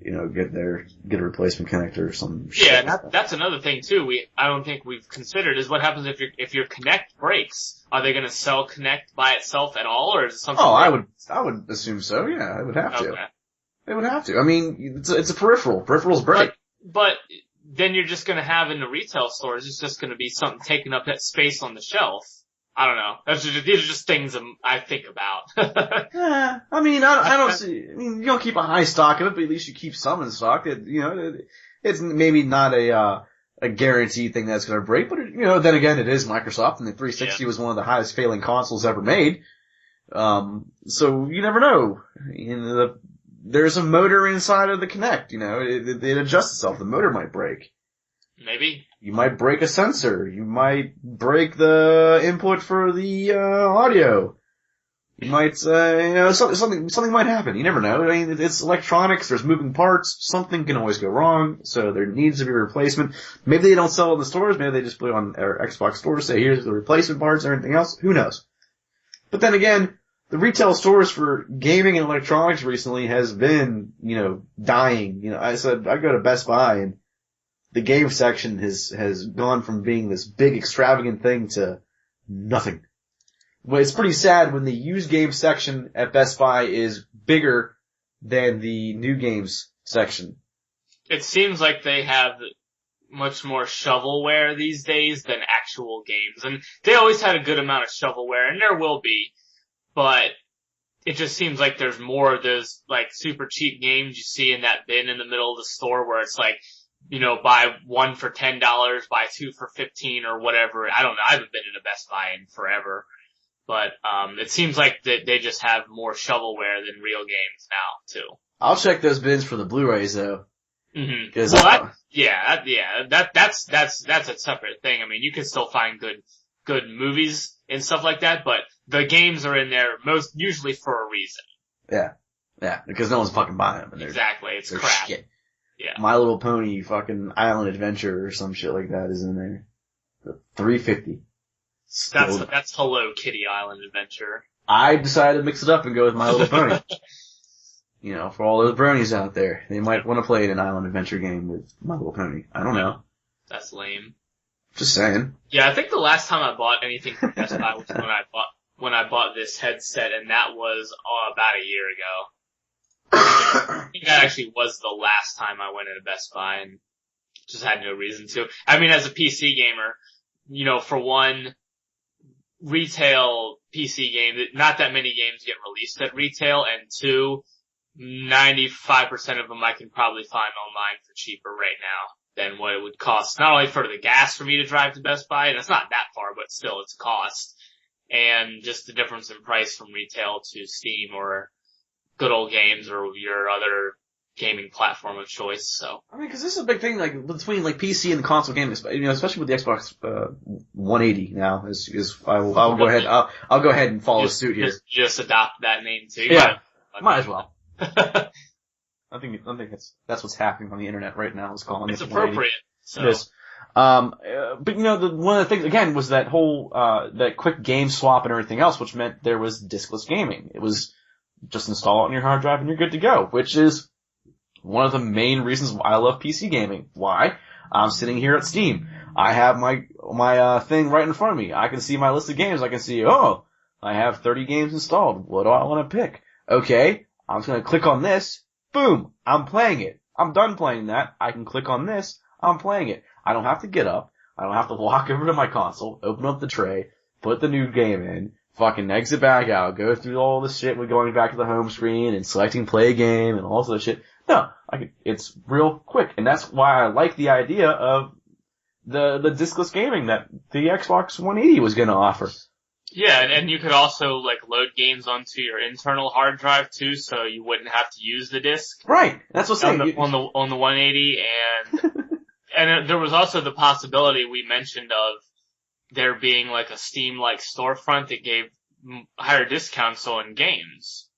get a replacement Kinect or some shit. Yeah, that's another thing too. I don't think we've considered is what happens if your Kinect breaks. Are they gonna sell Kinect by itself at all, or is it something? Oh, I would assume so. Yeah, I would have to. Okay. They would have to. I mean, it's a peripheral. Peripherals break. But then you're just gonna have in the retail stores, it's just gonna be something taking up that space on the shelf. I don't know. These are just things I think about. Yeah, I mean, I don't see, you don't keep a high stock of it, but at least you keep some in stock. It's maybe not a guaranteed thing that's gonna break, but then again, it is Microsoft, and the 360 was one of the highest failing consoles ever made. So you never know. There's a motor inside of the Kinect, it adjusts itself. The motor might break. Maybe. You might break a sensor. You might break the input for the audio. You might, something might happen. You never know. I mean, it's electronics. There's moving parts. Something can always go wrong. So there needs to be a replacement. Maybe they don't sell it in the stores. Maybe they just put it on their Xbox stores. Say, here's the replacement parts and everything else. Who knows? But then again, the retail stores for gaming and electronics recently has been, dying. I go to Best Buy and the game section has gone from being this big extravagant thing to nothing. Well, it's pretty sad when the used game section at Best Buy is bigger than the new games section. It seems like they have much more shovelware these days than actual games. And they always had a good amount of shovelware, and there will be, but it just seems like there's more of those, super cheap games you see in that bin in the middle of the store where it's buy one for $10, buy two for $15 or whatever. I don't know. I haven't been in a Best Buy in forever. But, it seems like that they just have more shovelware than real games now, too. I'll check those bins for the Blu-rays though. Mm-hmm. Well, that's a separate thing. I mean, you can still find good movies and stuff like that, but the games are in there usually for a reason. Yeah. Yeah, because no one's fucking buying them. Exactly. It's crap. Shit. Yeah. My Little Pony fucking Island Adventure or some shit like that is in there. $3.50. That's Hello Kitty Island Adventure. I decided to mix it up and go with My Little Pony. For all those bronies out there, they might want to play an Island Adventure game with My Little Pony. I don't know. That's lame. Just saying. Yeah, I think the last time I bought anything from Best Buy was when I bought this headset, and that was about a year ago. I think that actually was the last time I went into Best Buy and just had no reason to. I mean, as a PC gamer, for one, retail PC game, not that many games get released at retail, and two, 95% of them I can probably find online for cheaper right now than what it would cost. Not only for the gas for me to drive to Best Buy, and it's not that far, but still it's a cost. and just the difference in price from retail to Steam or Good Old Games or your other gaming platform of choice. So I mean, because this is a big thing, like between like PC and console gaming, especially with the Xbox 180 now. I'll go ahead. I'll go ahead and follow suit here. Just adopt that name too. Yeah, might as well. I think that's what's happening on the internet right now. Is calling it's it appropriate. So. It is. But one of the things again was that whole that quick game swap and everything else, which meant there was diskless gaming. It was just install it on your hard drive and you're good to go, which is one of the main reasons why I love PC gaming. Why? I'm sitting here at Steam. I have my thing right in front of me. I can see my list of games. I can see, I have 30 games installed. What do I want to pick? Okay, I'm just going to click on this. Boom! I'm playing it. I'm done playing that. I can click on this. I'm playing it. I don't have to get up. I don't have to walk over to my console, open up the tray, put the new game in, fucking exit back out, go through all this shit with going back to the home screen and selecting play game and all this shit. No, it's real quick. And that's why I like the idea of the diskless gaming that the Xbox 180 was going to offer. Yeah, and you could also like load games onto your internal hard drive too, so you wouldn't have to use the disc. Right. That's what's saying. On the 180 and and there was also the possibility we mentioned of there being like a Steam-like storefront that gave higher discounts on games.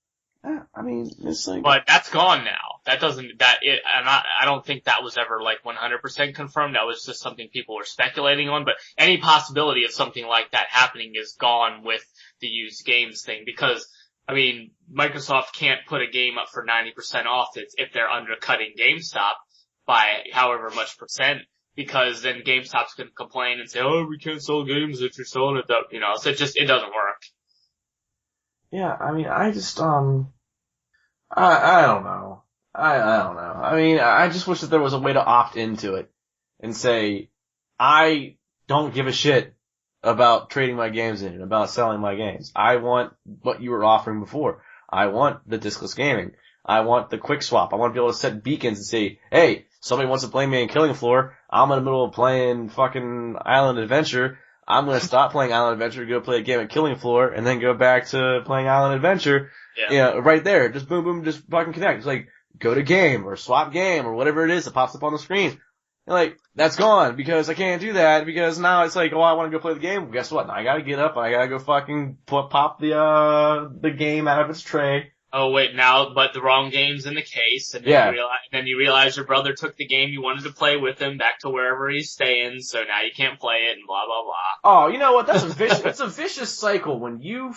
I mean, it's like... But that's gone now. And I don't think that was ever like 100% confirmed. That was just something people were speculating on. But any possibility of something like that happening is gone with the used games thing. Because, I mean, Microsoft can't put a game up for 90% off if they're undercutting GameStop by however much percent. Because then GameStop's going to complain and say, we can't sell games if you're selling it up, so it doesn't work. Yeah, I mean, I just, I don't know. I don't know. I mean, I just wish that there was a way to opt into it and say, I don't give a shit about trading my games in and about selling my games. I want what you were offering before. I want the diskless gaming. I want the quick swap. I want to be able to set beacons and say, hey, somebody wants to play me in Killing Floor. I'm in the middle of playing fucking Island Adventure. I'm going to stop playing Island Adventure, go play a game at Killing Floor, and then go back to playing Island Adventure. Yeah. Right there. Just boom, boom, just fucking connect. It's like, go to game, or swap game, or whatever it is that pops up on the screen. And like, that's gone, because I can't do that, because now it's like, I want to go play the game. Well, guess what? Now I gotta get up, and I gotta go fucking pop the game out of its tray. Oh wait, but the wrong game's in the case, and then you realize your brother took the game you wanted to play with him back to wherever he's staying, so now you can't play it, and blah blah blah. Oh, you know what? That's it's a vicious cycle when you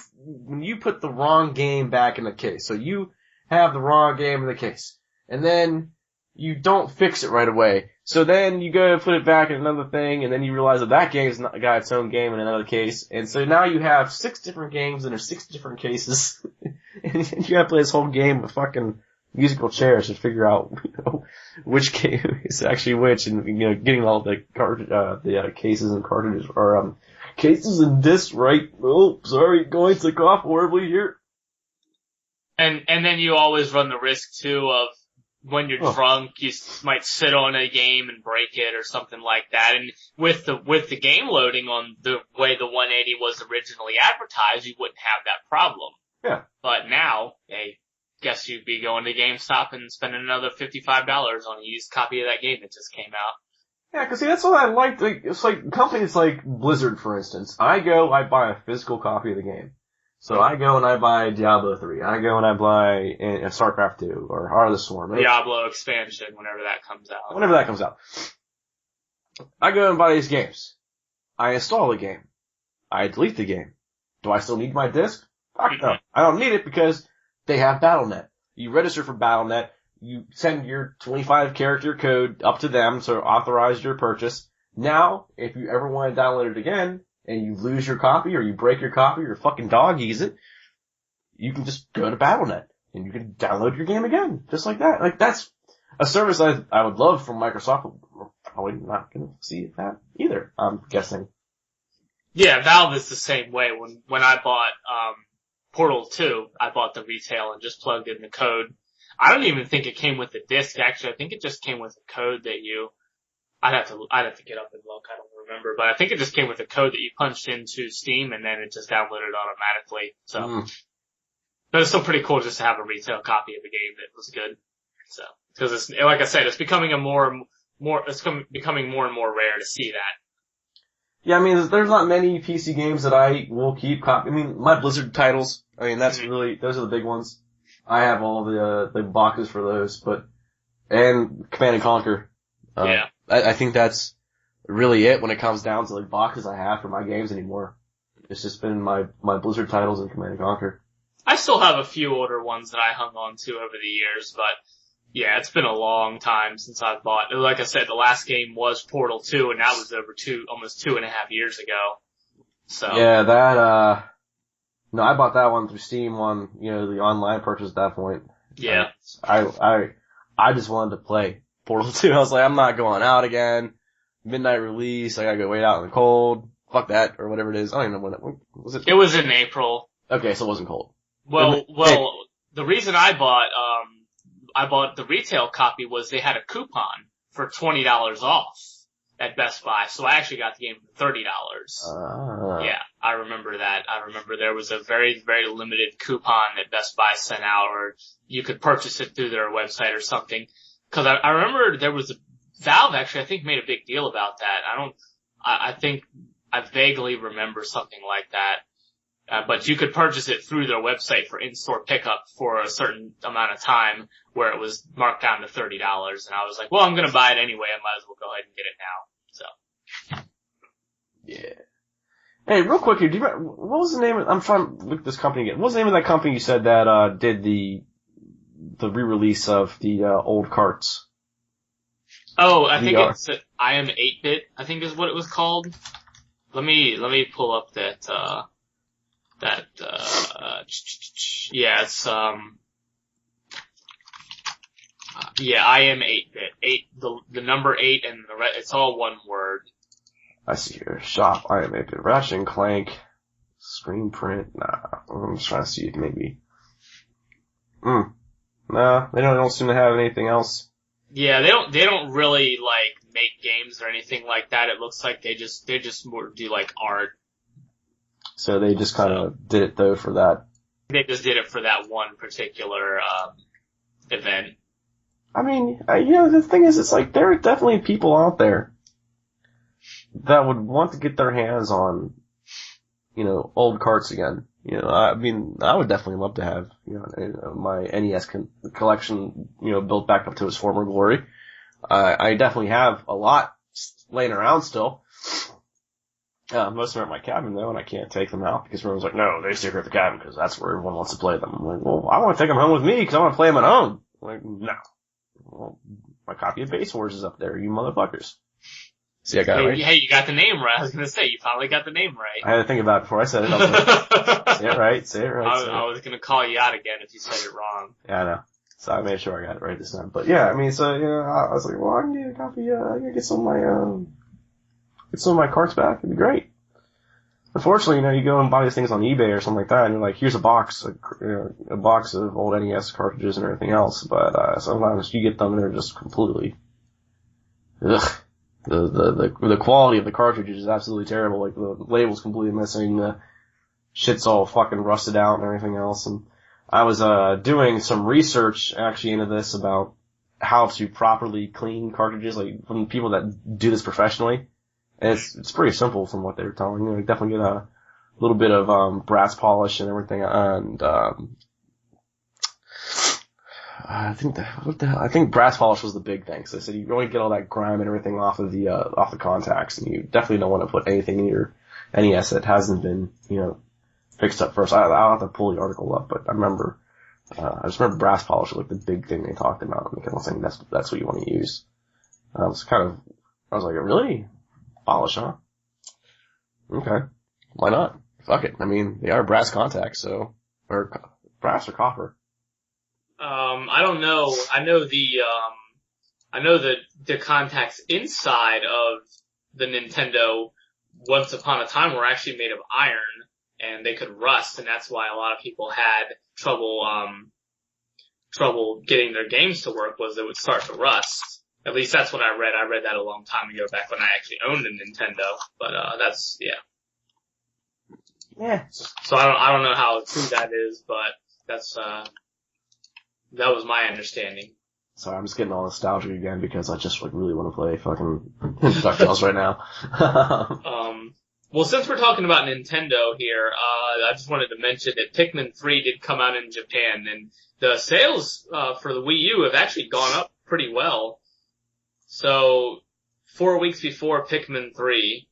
put the wrong game back in the case. So you have the wrong game in the case, and then you don't fix it right away. So then you go put it back in another thing, and then you realize that game's got its own game in another case, and so now you have 6 different games and there's 6 different cases. And you gotta play this whole game with fucking musical chairs to figure out, which game is actually which, and, getting all the cases and cartridges, or, cases and discs right. Oh, sorry, going to cough horribly here. And then you always run the risk, too, of when you're drunk, you might sit on a game and break it or something like that. And with the game loading on the way the 180 was originally advertised, you wouldn't have that problem. Yeah. But now, I guess you'd be going to GameStop and spending another $55 on a used copy of that game that just came out. Yeah, cause see, that's what I like. It's like companies like Blizzard, for instance. I buy a physical copy of the game. So I go and I buy Diablo 3. I go and I buy Starcraft 2 or Heart of the Swarm. Diablo expansion, whenever that comes out. I go and buy these games. I install the game. I delete the game. Do I still need my disc? Fuck no. I don't need it because they have BattleNet. You register for BattleNet. You send your 25 character code up to them to authorize your purchase. Now, if you ever want to download it again, and you lose your copy, or you break your copy, or your fucking dog eats it, you can just go to BattleNet, and you can download your game again, just like that. Like, that's a service I would love from Microsoft, but we're probably not gonna see that either, I'm guessing. Yeah, Valve is the same way. When I bought, Portal 2, I bought the retail and just plugged in the code. I don't even think it came with the disc, actually. I think it just came with a code that you I'd have to get up and look. I don't remember, but I think it just came with a code that you punched into Steam and then it just downloaded automatically. So, but it's still pretty cool just to have a retail copy of a game that was good. So, because it's, like I said, it's becoming becoming more and more rare to see that. Yeah, I mean, there's not many PC games that I will keep I mean, my Blizzard titles, I mean, those are the big ones. I have all the boxes for those, and Command and Conquer. Yeah. I think that's really it when it comes down to like boxes I have for my games anymore. It's just been my Blizzard titles and Command and Conquer. I still have a few older ones that I hung on to over the years, but yeah, it's been a long time since I've bought. Like I said, the last game was Portal 2, and that was over almost 2.5 years ago. So. Yeah, no, I bought that one through Steam on, the online purchase at that point. Yeah. I just wanted to play Portal 2. I was like, I'm not going out again. Midnight release. I gotta go wait out in the cold. Fuck that, or whatever it is. I don't even know when was it. It was in April. Okay, so it wasn't cold. Well, the reason I bought the retail copy was they had a coupon for $20 off at Best Buy, so I actually got the game for $30. Yeah, I remember that. I remember there was a very, very limited coupon that Best Buy sent out, or you could purchase it through their website or something. Cause I remember there was Valve actually, I think, made a big deal about that. I think I vaguely remember something like that. But you could purchase it through their website for in-store pickup for a certain amount of time where it was marked down to $30. And I was like, well, I'm gonna buy it anyway. I might as well go ahead and get it now. So. Yeah. Hey, real quick here, what was the name I'm trying to look at this company again. What was the name of that company you said that, did the re-release of the, old carts? Oh, I think it's I Am 8-Bit, I think is what it was called. Let me pull up that, yeah, it's, yeah, I Am 8-Bit. The number 8 and it's all one word. I see here. Shop, I Am 8-Bit. Ratchet and Clank. Screen print. Nah, I'm just trying to see if maybe. Nah, they don't seem to have anything else. Yeah, they don't really, like, make games or anything like that. It looks like they just more do, like, art. So they just kind of did it, though, for that. They just did it for that one particular, event. I mean, the thing is, it's like, there are definitely people out there that would want to get their hands on, old carts again. I mean, I would definitely love to have, my NES collection, built back up to its former glory. I definitely have a lot laying around still. Most of them are at my cabin though, and I can't take them out because everyone's like, no, they stay here at the cabin because that's where everyone wants to play them. I'm like, well, I want to take them home with me because I want to play them at home. I'm like, no. Well, my copy of Base Wars is up there, you motherfuckers. See, I got it right. Hey, you got the name right. I was gonna say, you finally got the name right. I had to think about it before I said it. I was like, say it right. I was gonna call you out again if you said it wrong. Yeah, I know. So I made sure I got it right this time. But yeah, I mean, so, I was like, well, I can get a copy, I can get some of my carts back. It'd be great. Unfortunately, you go and buy these things on eBay or something like that, and you're like, here's a box, a box of old NES cartridges and everything else. But, sometimes you get them and they're just completely, ugh. The quality of the cartridges is absolutely terrible. Like, the label's completely missing, the shit's all fucking rusted out and everything else. And I was, doing some research actually into this about how to properly clean cartridges, like, from people that do this professionally. And it's pretty simple from what they were telling me. Definitely get a little bit of, brass polish and everything, and, I think brass polish was the big thing. So they said you only get all that grime and everything off of the contacts, and you definitely don't want to put anything in your NES that hasn't been, fixed up first. I'll have to pull the article up, but I just remember brass polish was like the big thing they talked about, and I was saying that's what you want to use. I was like, really? Polish, huh? Okay. Why not? Fuck it. I mean, they are brass contacts, or brass or copper. I don't know. I know the contacts inside of the Nintendo once upon a time were actually made of iron and they could rust, and that's why a lot of people had trouble getting their games to work, was they would start to rust. At least that's what I read. I read that a long time ago, back when I actually owned a Nintendo. But that's Yeah. So I don't know how true that is, but that's that was my understanding. Sorry, I'm just getting all nostalgic again because I just really want to play fucking DuckTales right now. Well, since we're talking about Nintendo here, I just wanted to mention that Pikmin 3 did come out in Japan, and the sales for the Wii U have actually gone up pretty well. So 4 weeks before Pikmin 3,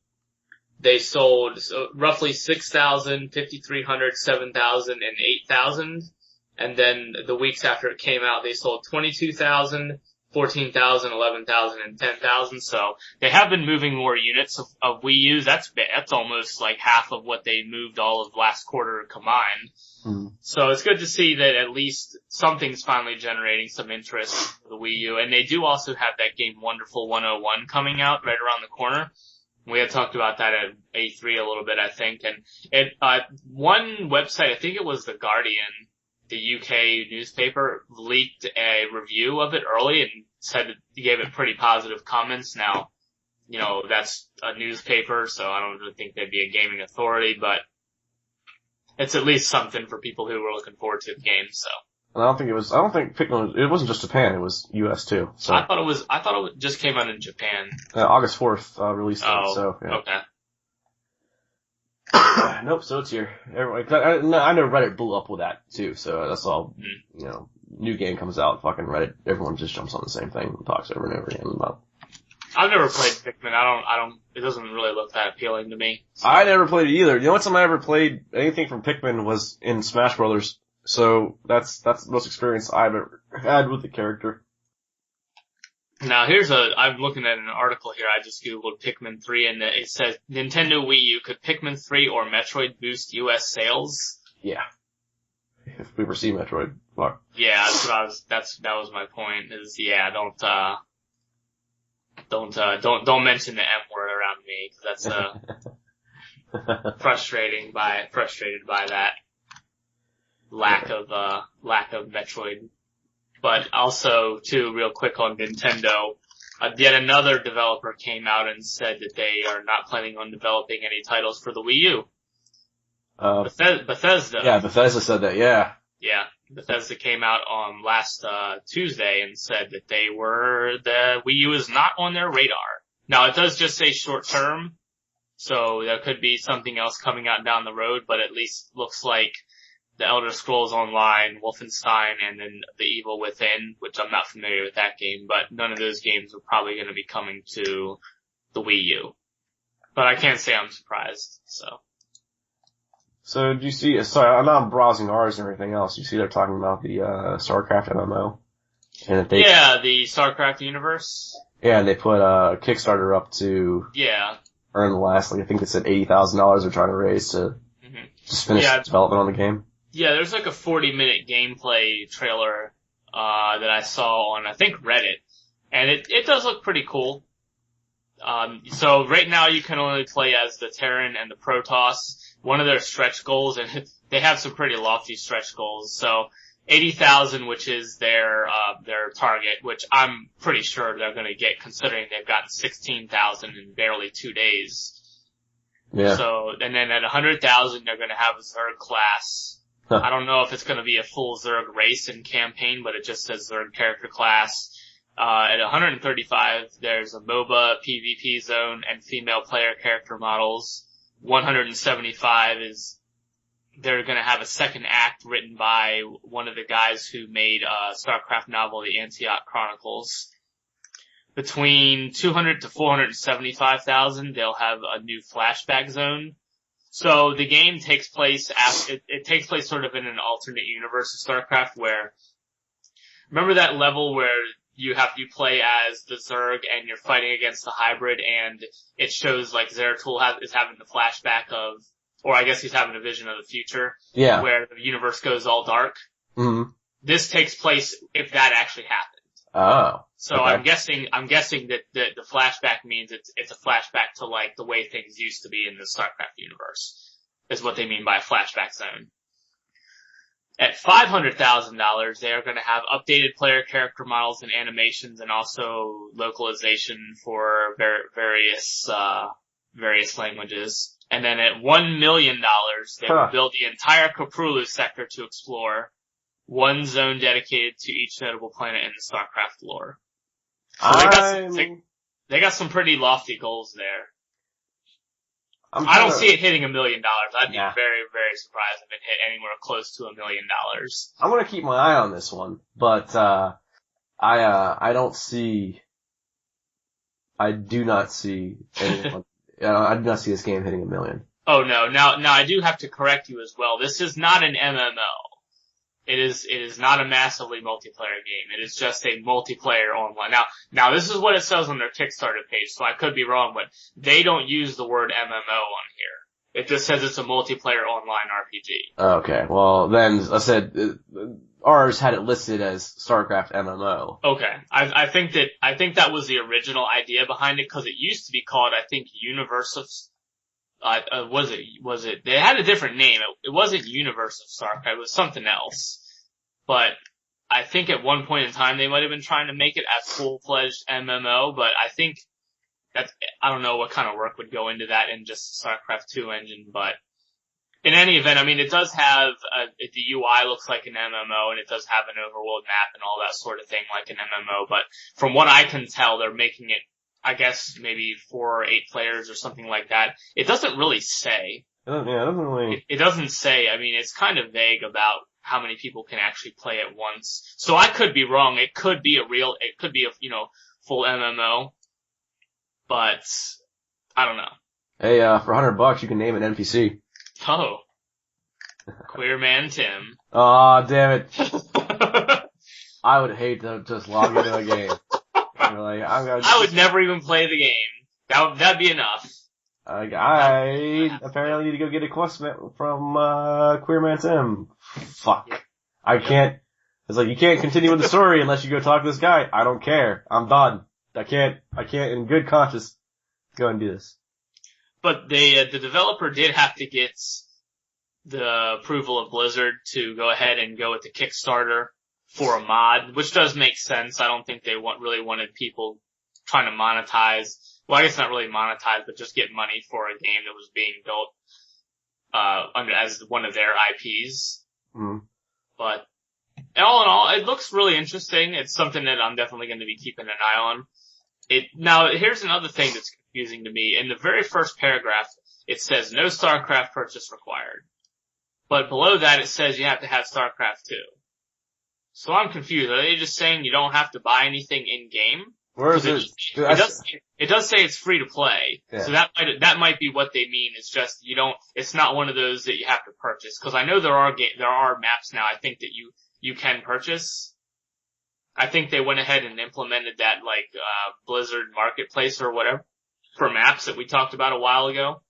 they sold roughly 6,000, 5,300, 7,000, and 8,000. And then the weeks after it came out, they sold 22,000, 14,000, 11,000, and 10,000. So they have been moving more units of Wii U's. That's almost like half of what they moved all of last quarter combined. Mm. So it's good to see that at least something's finally generating some interest for the Wii U. And they do also have that game Wonderful 101 coming out right around the corner. We had talked about that at A3 a little bit, I think. And one website, I think it was The Guardian, the UK newspaper, leaked a review of it early and said it gave it pretty positive comments. Now, that's a newspaper, so I don't really think they'd be a gaming authority, but it's at least something for people who were looking forward to the game, so. And I don't think Pikmin, it wasn't just Japan, it was US too, so. I thought it just came out in Japan. August 4th, release date, so, yeah. Okay. Nope, so it's here. Everyone, I know Reddit blew up with that too, so that's all, new game comes out, fucking Reddit, everyone just jumps on the same thing and talks over and over again about. I've never played Pikmin. It doesn't really look that appealing to me. So. I never played it either. The only time I ever played anything from Pikmin was in Smash Brothers, so that's the most experience I've ever had with the character. Now I'm looking at an article here, I just googled Pikmin 3 and it says, Nintendo Wii U, could Pikmin 3 or Metroid boost US sales? Yeah. If we ever see Metroid, fuck. Yeah, that was my point, is, don't mention the M word around me, 'cause that's, frustrated by that lack of Metroid. But also, too, real quick on Nintendo, yet another developer came out and said that they are not planning on developing any titles for the Wii U. Bethesda. Yeah, Bethesda said that, yeah. Yeah, Bethesda came out on last Tuesday and said that the Wii U is not on their radar. Now, it does just say short term, so there could be something else coming out down the road, but at least looks like The Elder Scrolls Online, Wolfenstein, and then The Evil Within, which I'm not familiar with that game, but none of those games are probably going to be coming to the Wii U. But I can't say I'm surprised, so. So, do you see, sorry, I'm not browsing ours and everything else. You see they're talking about the, Starcraft MMO? And the Starcraft universe. Yeah, and they put a Kickstarter up to earn the last, I think they said $80,000 they're trying to raise to just finish development on the game. Yeah, there's like a 40-minute gameplay trailer, that I saw on, I think, Reddit. And it does look pretty cool. So right now you can only play as the Terran and the Protoss. One of their stretch goals, and they have some pretty lofty stretch goals. So 80,000, which is their target, which I'm pretty sure they're gonna get, considering they've gotten 16,000 in barely 2 days. Yeah. So, and then at 100,000, they're gonna have a Zerg class. I don't know if it's gonna be a full Zerg race and campaign, but it just says Zerg character class. At 135, there's a MOBA, PvP zone, and female player character models. 175 is, they're gonna have a second act written by one of the guys who made a Starcraft novel, The Antioch Chronicles. Between 200 to 475,000, they'll have a new flashback zone. So the game takes place it takes place sort of in an alternate universe of Starcraft where, remember that level where you play as the Zerg and you're fighting against the hybrid and it shows like Zeratul is having the flashback of, or I guess he's having a vision of the future. Yeah. Where the universe goes all dark. Mm-hmm. This takes place if that actually happened. Oh. So okay. I'm guessing that the flashback means it's a flashback to like the way things used to be in the Starcraft universe, is what they mean by a flashback zone. At $500,000, they are going to have updated player character models and animations, and also localization for various languages. And then at $1 million, they will build the entire Caprulu sector to explore, one zone dedicated to each notable planet in the Starcraft lore. So they got some pretty lofty goals there. I don't see it hitting $1 million. I'd be very, very surprised if it hit anywhere close to $1 million. I'm gonna keep my eye on this one, but I don't see. I do not see anyone. I do not see this game hitting $1 million. Oh no! Now I do have to correct you as well. This is not an MMO. It is not a massively multiplayer game. It is just a multiplayer online. Now this is what it says on their Kickstarter page, so I could be wrong, but they don't use the word MMO on here. It just says it's a multiplayer online RPG. Okay, well then, I said, ours had it listed as Starcraft MMO. Okay. I think that was the original idea behind it, cause it used to be called, I think, Universe of, was it, they had a different name. It wasn't Universe of Starcraft, it was something else. But I think at one point in time they might have been trying to make it a full-fledged MMO, but I think I don't know what kind of work would go into that in just the StarCraft 2 engine, but in any event, I mean, it does have, the UI looks like an MMO, and it does have an overworld map and all that sort of thing like an MMO, but from what I can tell, they're making it, I guess, maybe 4 or 8 players or something like that. It doesn't really say. Yeah, it doesn't really. It doesn't say. I mean, it's kind of vague about how many people can actually play at once. So I could be wrong. It could be a full MMO. But, I don't know. Hey, for $100 you can name an NPC. Oh. Queer Man Tim. Aw, damn it. I would hate to just log into a game. I would never even play the game. That'd be enough. I apparently need to go get a quest from, Queer Man Tim. Fuck. I can't, it's like, you can't continue with the story unless you go talk to this guy. I don't care. I'm done. I can't in good conscience go and do this. But the developer did have to get the approval of Blizzard to go ahead and go with the Kickstarter for a mod, which does make sense. I don't think they really wanted people trying to monetize. Well, I guess not really monetize, but just get money for a game that was being built, as one of their IPs. Mm. But, all in all, it looks really interesting. It's something that I'm definitely going to be keeping an eye on. Now, here's another thing that's confusing to me. In the very first paragraph, it says no StarCraft purchase required. But below that, it says you have to have StarCraft 2. So I'm confused. Are they just saying you don't have to buy anything in-game? Where is it? It does say it's free to play. Yeah. So that might be what they mean. It's just it's not one of those that you have to purchase. Cause I know there are maps now I think that you can purchase. I think they went ahead and implemented that Blizzard Marketplace or whatever for maps that we talked about a while ago.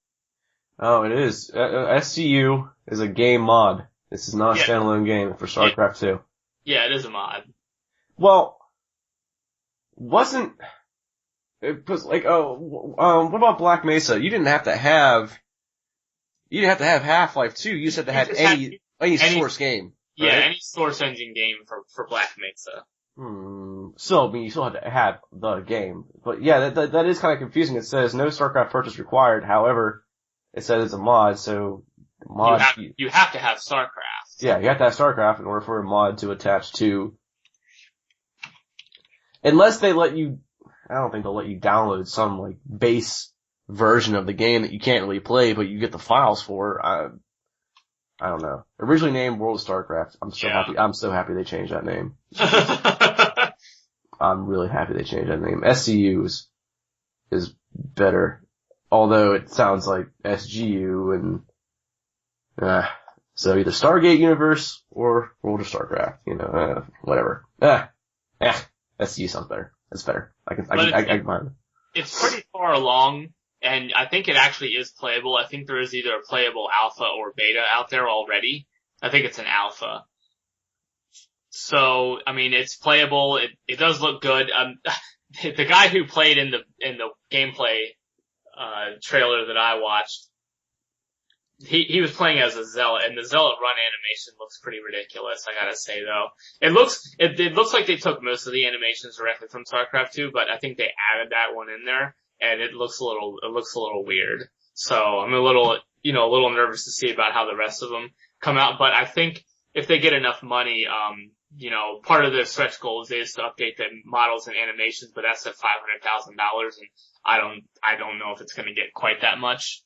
Oh, it is. SCU is a game mod. This is not a standalone game for StarCraft 2. Yeah, it is a mod. Well, it was like, what about Black Mesa? You didn't have to have Half-Life 2. You just had to have any source game. Right? Yeah, any source engine game for Black Mesa. So, I mean, you still had to have the game. But yeah, that is kind of confusing. It says no StarCraft purchase required. However, it says it's a mod, so mod. You have to have StarCraft. Yeah, you have to have StarCraft in order for a mod to attach to. Unless they let you, I don't think they'll let you download some base version of the game that you can't really play, but you get the files for. I don't know. Originally named World of StarCraft. I'm so happy they changed that name. I'm really happy they changed that name. SCU is better. Although it sounds like SGU and, so either Stargate Universe or World of StarCraft, whatever. SCU sounds better. It's better. I can find it. It's pretty far along, and I think it actually is playable. I think there is either a playable alpha or beta out there already. I think it's an alpha. So, I mean, it's playable. It does look good. The guy who played in the gameplay trailer that I watched he was playing as a Zealot, and the Zealot run animation looks pretty ridiculous, I gotta say though. It looks like they took most of the animations directly from StarCraft 2, but I think they added that one in there, and it looks a little weird. So I'm a little nervous to see about how the rest of them come out, but I think if they get enough money, part of their stretch goals is to update the models and animations, but that's at $500,000, and I don't know if it's gonna get quite that much.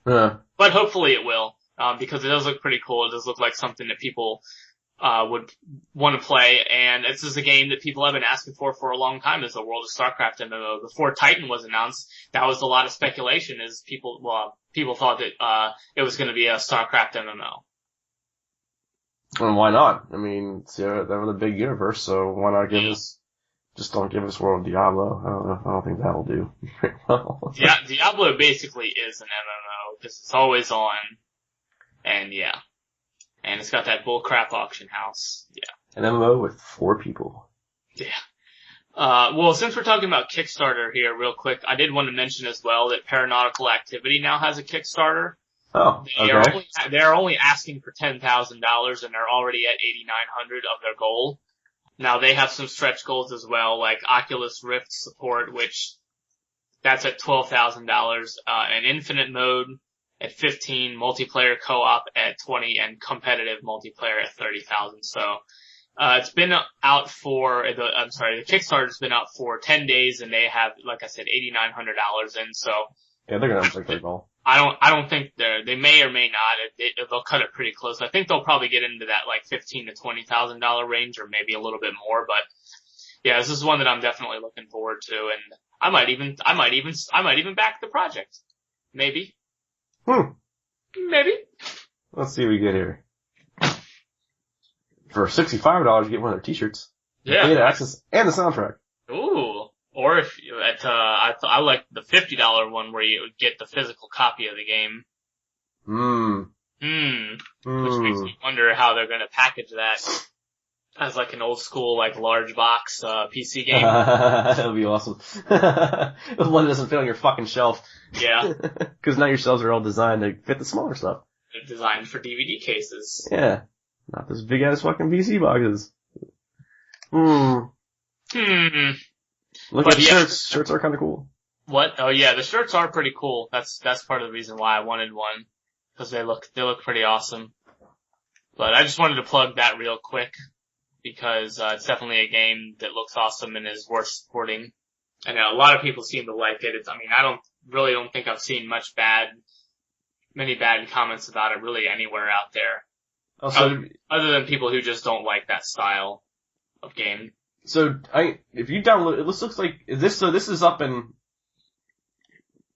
But hopefully it will, because it does look pretty cool. It does look like something that people would want to play, and this is a game that people have been asking for a long time, is the World of StarCraft MMO. Before Titan was announced, that was a lot of speculation, as people thought that it was going to be a StarCraft MMO. And why not? I mean, they're the big universe, so why not just don't give us World of Diablo. I don't think that'll do very well. Yeah, Diablo basically is an MMO, because it's always on, and yeah. And it's got that bullcrap auction house. Yeah. An MMO with 4 people. Yeah. Well, since we're talking about Kickstarter here real quick, I did want to mention as well that Paranautical Activity now has a Kickstarter. Oh, okay. They're only asking for $10,000, and they're already at 8,900 of their goal. Now they have some stretch goals as well, like Oculus Rift support, which that's at $12,000, an infinite mode at 15, multiplayer co-op at 20, and competitive multiplayer at 30,000. So, it's been out the Kickstarter's been out for 10 days, and they have, like I said, $8,900 in, so. Yeah, they're gonna break their goal. I don't think they may or may not, they'll cut it pretty close. I think they'll probably get into that like $15,000 to $20,000 range, or maybe a little bit more, but yeah, this is one that I'm definitely looking forward to, and I might even back the project. Maybe. Maybe. Let's see what we get here. For $65, you get one of their t-shirts. Yeah. And access and the soundtrack. Ooh. Or if I like the $50 one where you get the physical copy of the game. Which makes me wonder how they're gonna package that as like an old school, like large box, PC game. That'll be awesome. One that doesn't fit on your fucking shelf. Yeah. Cause now your shelves are all designed to fit the smaller stuff. They're designed for DVD cases. Yeah. Not those big ass fucking PC boxes. Look at the shirts. Shirts are kinda cool. What? Oh yeah, the shirts are pretty cool. That's part of the reason why I wanted one. Cause they look pretty awesome. But I just wanted to plug that real quick, because it's definitely a game that looks awesome and is worth supporting. And a lot of people seem to like it. I don't think I've seen many bad comments about it really anywhere out there. Other than people who just don't like that style of game. So if you download, it looks like this is up and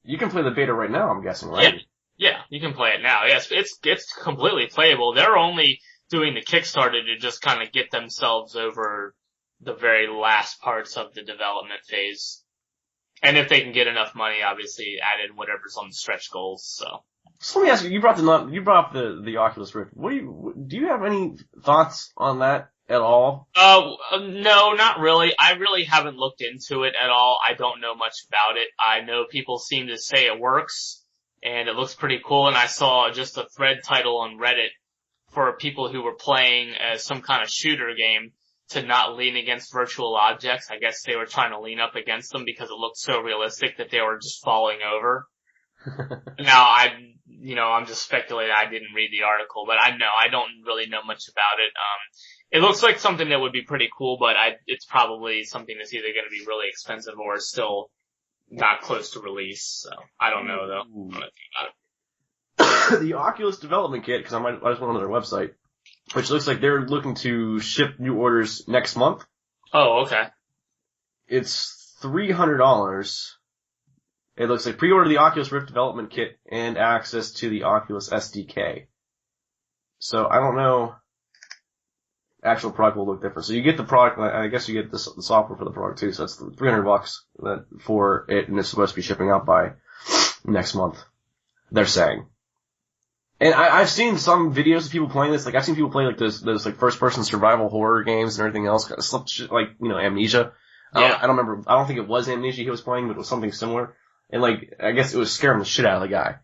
you can play the beta right now, I'm guessing, right? Yeah, you can play it now. Yes, it's completely playable. They're only doing the Kickstarter to just kind of get themselves over the very last parts of the development phase. And if they can get enough money, obviously add in whatever's on the stretch goals, so. So let me ask you, you brought up the Oculus Rift. Do you have any thoughts on that at all? No, not really. I really haven't looked into it at all. I don't know much about it. I know people seem to say it works, and it looks pretty cool, and I saw just a thread title on Reddit for people who were playing as some kind of shooter game to not lean against virtual objects. I guess they were trying to lean up against them because it looked so realistic that they were just falling over. Now, I'm just speculating. I didn't read the article, but I don't really know much about it. It looks like something that would be pretty cool, but it's probably something that's either going to be really expensive or still not close to release. So I don't know though. I don't know about it. The Oculus development kit, because I just went on their website, which looks like they're looking to ship new orders next month. Oh, okay. It's $300. It looks like pre-order the Oculus Rift development kit and access to the Oculus SDK. So I don't know. Actual product will look different. So you get the product, I guess you get the software for the product too. So that's $300 for it, and it's supposed to be shipping out by next month. They're saying. And I've seen some videos of people playing this. Like I've seen people play like those like first-person survival horror games and everything else, like Amnesia. Yeah. I don't think it was Amnesia he was playing, but it was something similar. And like I guess it was scaring the shit out of the guy.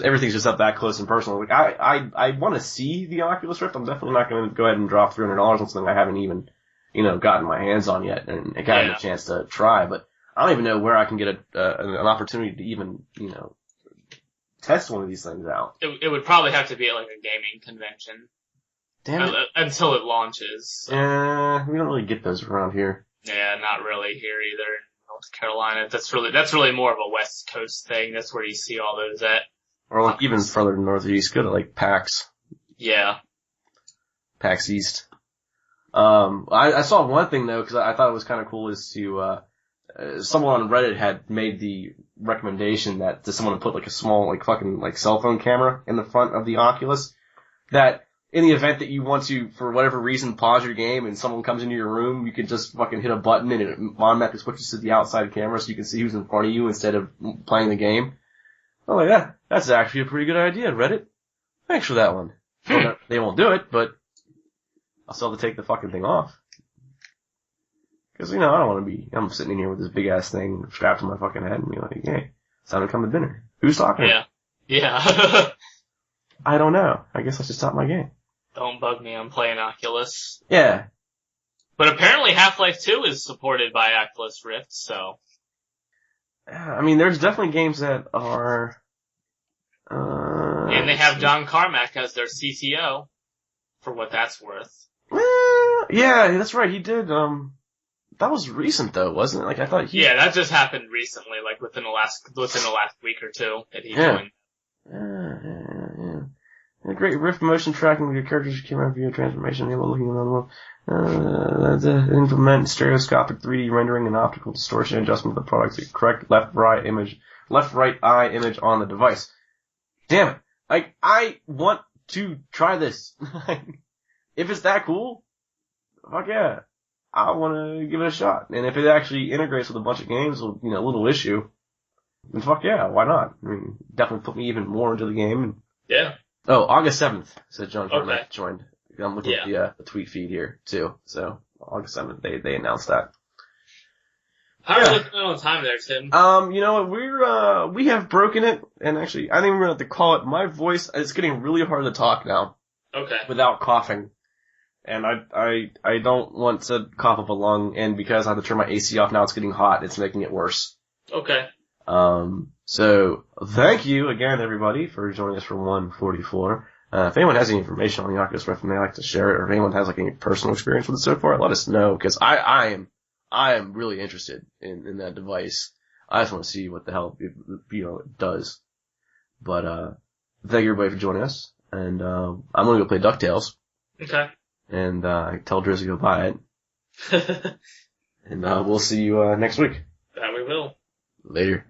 Everything's just up that close and personal. Like, I want to see the Oculus Rift. I'm definitely not going to go ahead and drop $300 on something I haven't even, gotten my hands on yet and gotten a chance to try. But I don't even know where I can get an opportunity to even, test one of these things out. It would probably have to be at like a gaming convention. Damn it. Until it launches. So. We don't really get those around here. Yeah, not really here either. North Carolina. That's really more of a West Coast thing. That's where you see all those at. Or like even further northeast, go to like PAX. Yeah. PAX East. I saw one thing though, cause I thought it was kind of cool is to, someone on Reddit had made the recommendation that to someone to put like a small, like fucking, like cell phone camera in the front of the Oculus, that in the event that you want to, for whatever reason, pause your game and someone comes into your room, you can just fucking hit a button and it automatically switches to the outside camera so you can see who's in front of you instead of playing the game. I'm like, yeah, that's actually a pretty good idea, Reddit. Thanks for that one. They won't do it, but I'll still have to take the fucking thing off. Cause, I don't want to I'm sitting in here with this big ass thing strapped to my fucking head and be like, hey, it's time to come to dinner. Who's talking? Yeah. Yeah. I don't know. I guess I should stop my game. Don't bug me, I'm playing Oculus. Yeah. But apparently Half-Life 2 is supported by Oculus Rift, so. I mean, there's definitely games that are, and they have John Carmack as their CTO, for what that's worth. Yeah, that's right, he did, that was recent though, wasn't it? Like, I thought Yeah, that just happened recently, like within the last week or two that he joined. Yeah. A great Rift motion tracking with your characters came out via transformation, able looking around the world. Implement stereoscopic 3D rendering and optical distortion adjustment of the product to correct left-right eye image on the device. Damn it. Like, I want to try this. If it's that cool, fuck yeah. I want to give it a shot. And if it actually integrates with a bunch of games with, a little issue, then fuck yeah, why not? I mean, definitely put me even more into the game. Yeah. Oh, August 7th, said John Carmack Okay. joined. I'm looking at the tweet feed here, too. So, August 7th, they announced that. How are we looking on time there, Tim? You know what, we have broken it, and actually, I think we're gonna have to call it. My voice, it's getting really hard to talk now. Okay. Without coughing. And I don't want to cough up a lung, and because I have to turn my AC off now, it's getting hot, it's making it worse. Okay. So, thank you again, everybody, for joining us for 144. If anyone has any information on the Oculus Rift and they'd like to share it, or if anyone has like any personal experience with it so far, let us know, because I am really interested in that device. I just want to see what the hell it does. But thank you everybody for joining us, and I'm gonna go play DuckTales. Okay. And tell Drizzy to go buy it. And we'll see you next week. That we will. Later.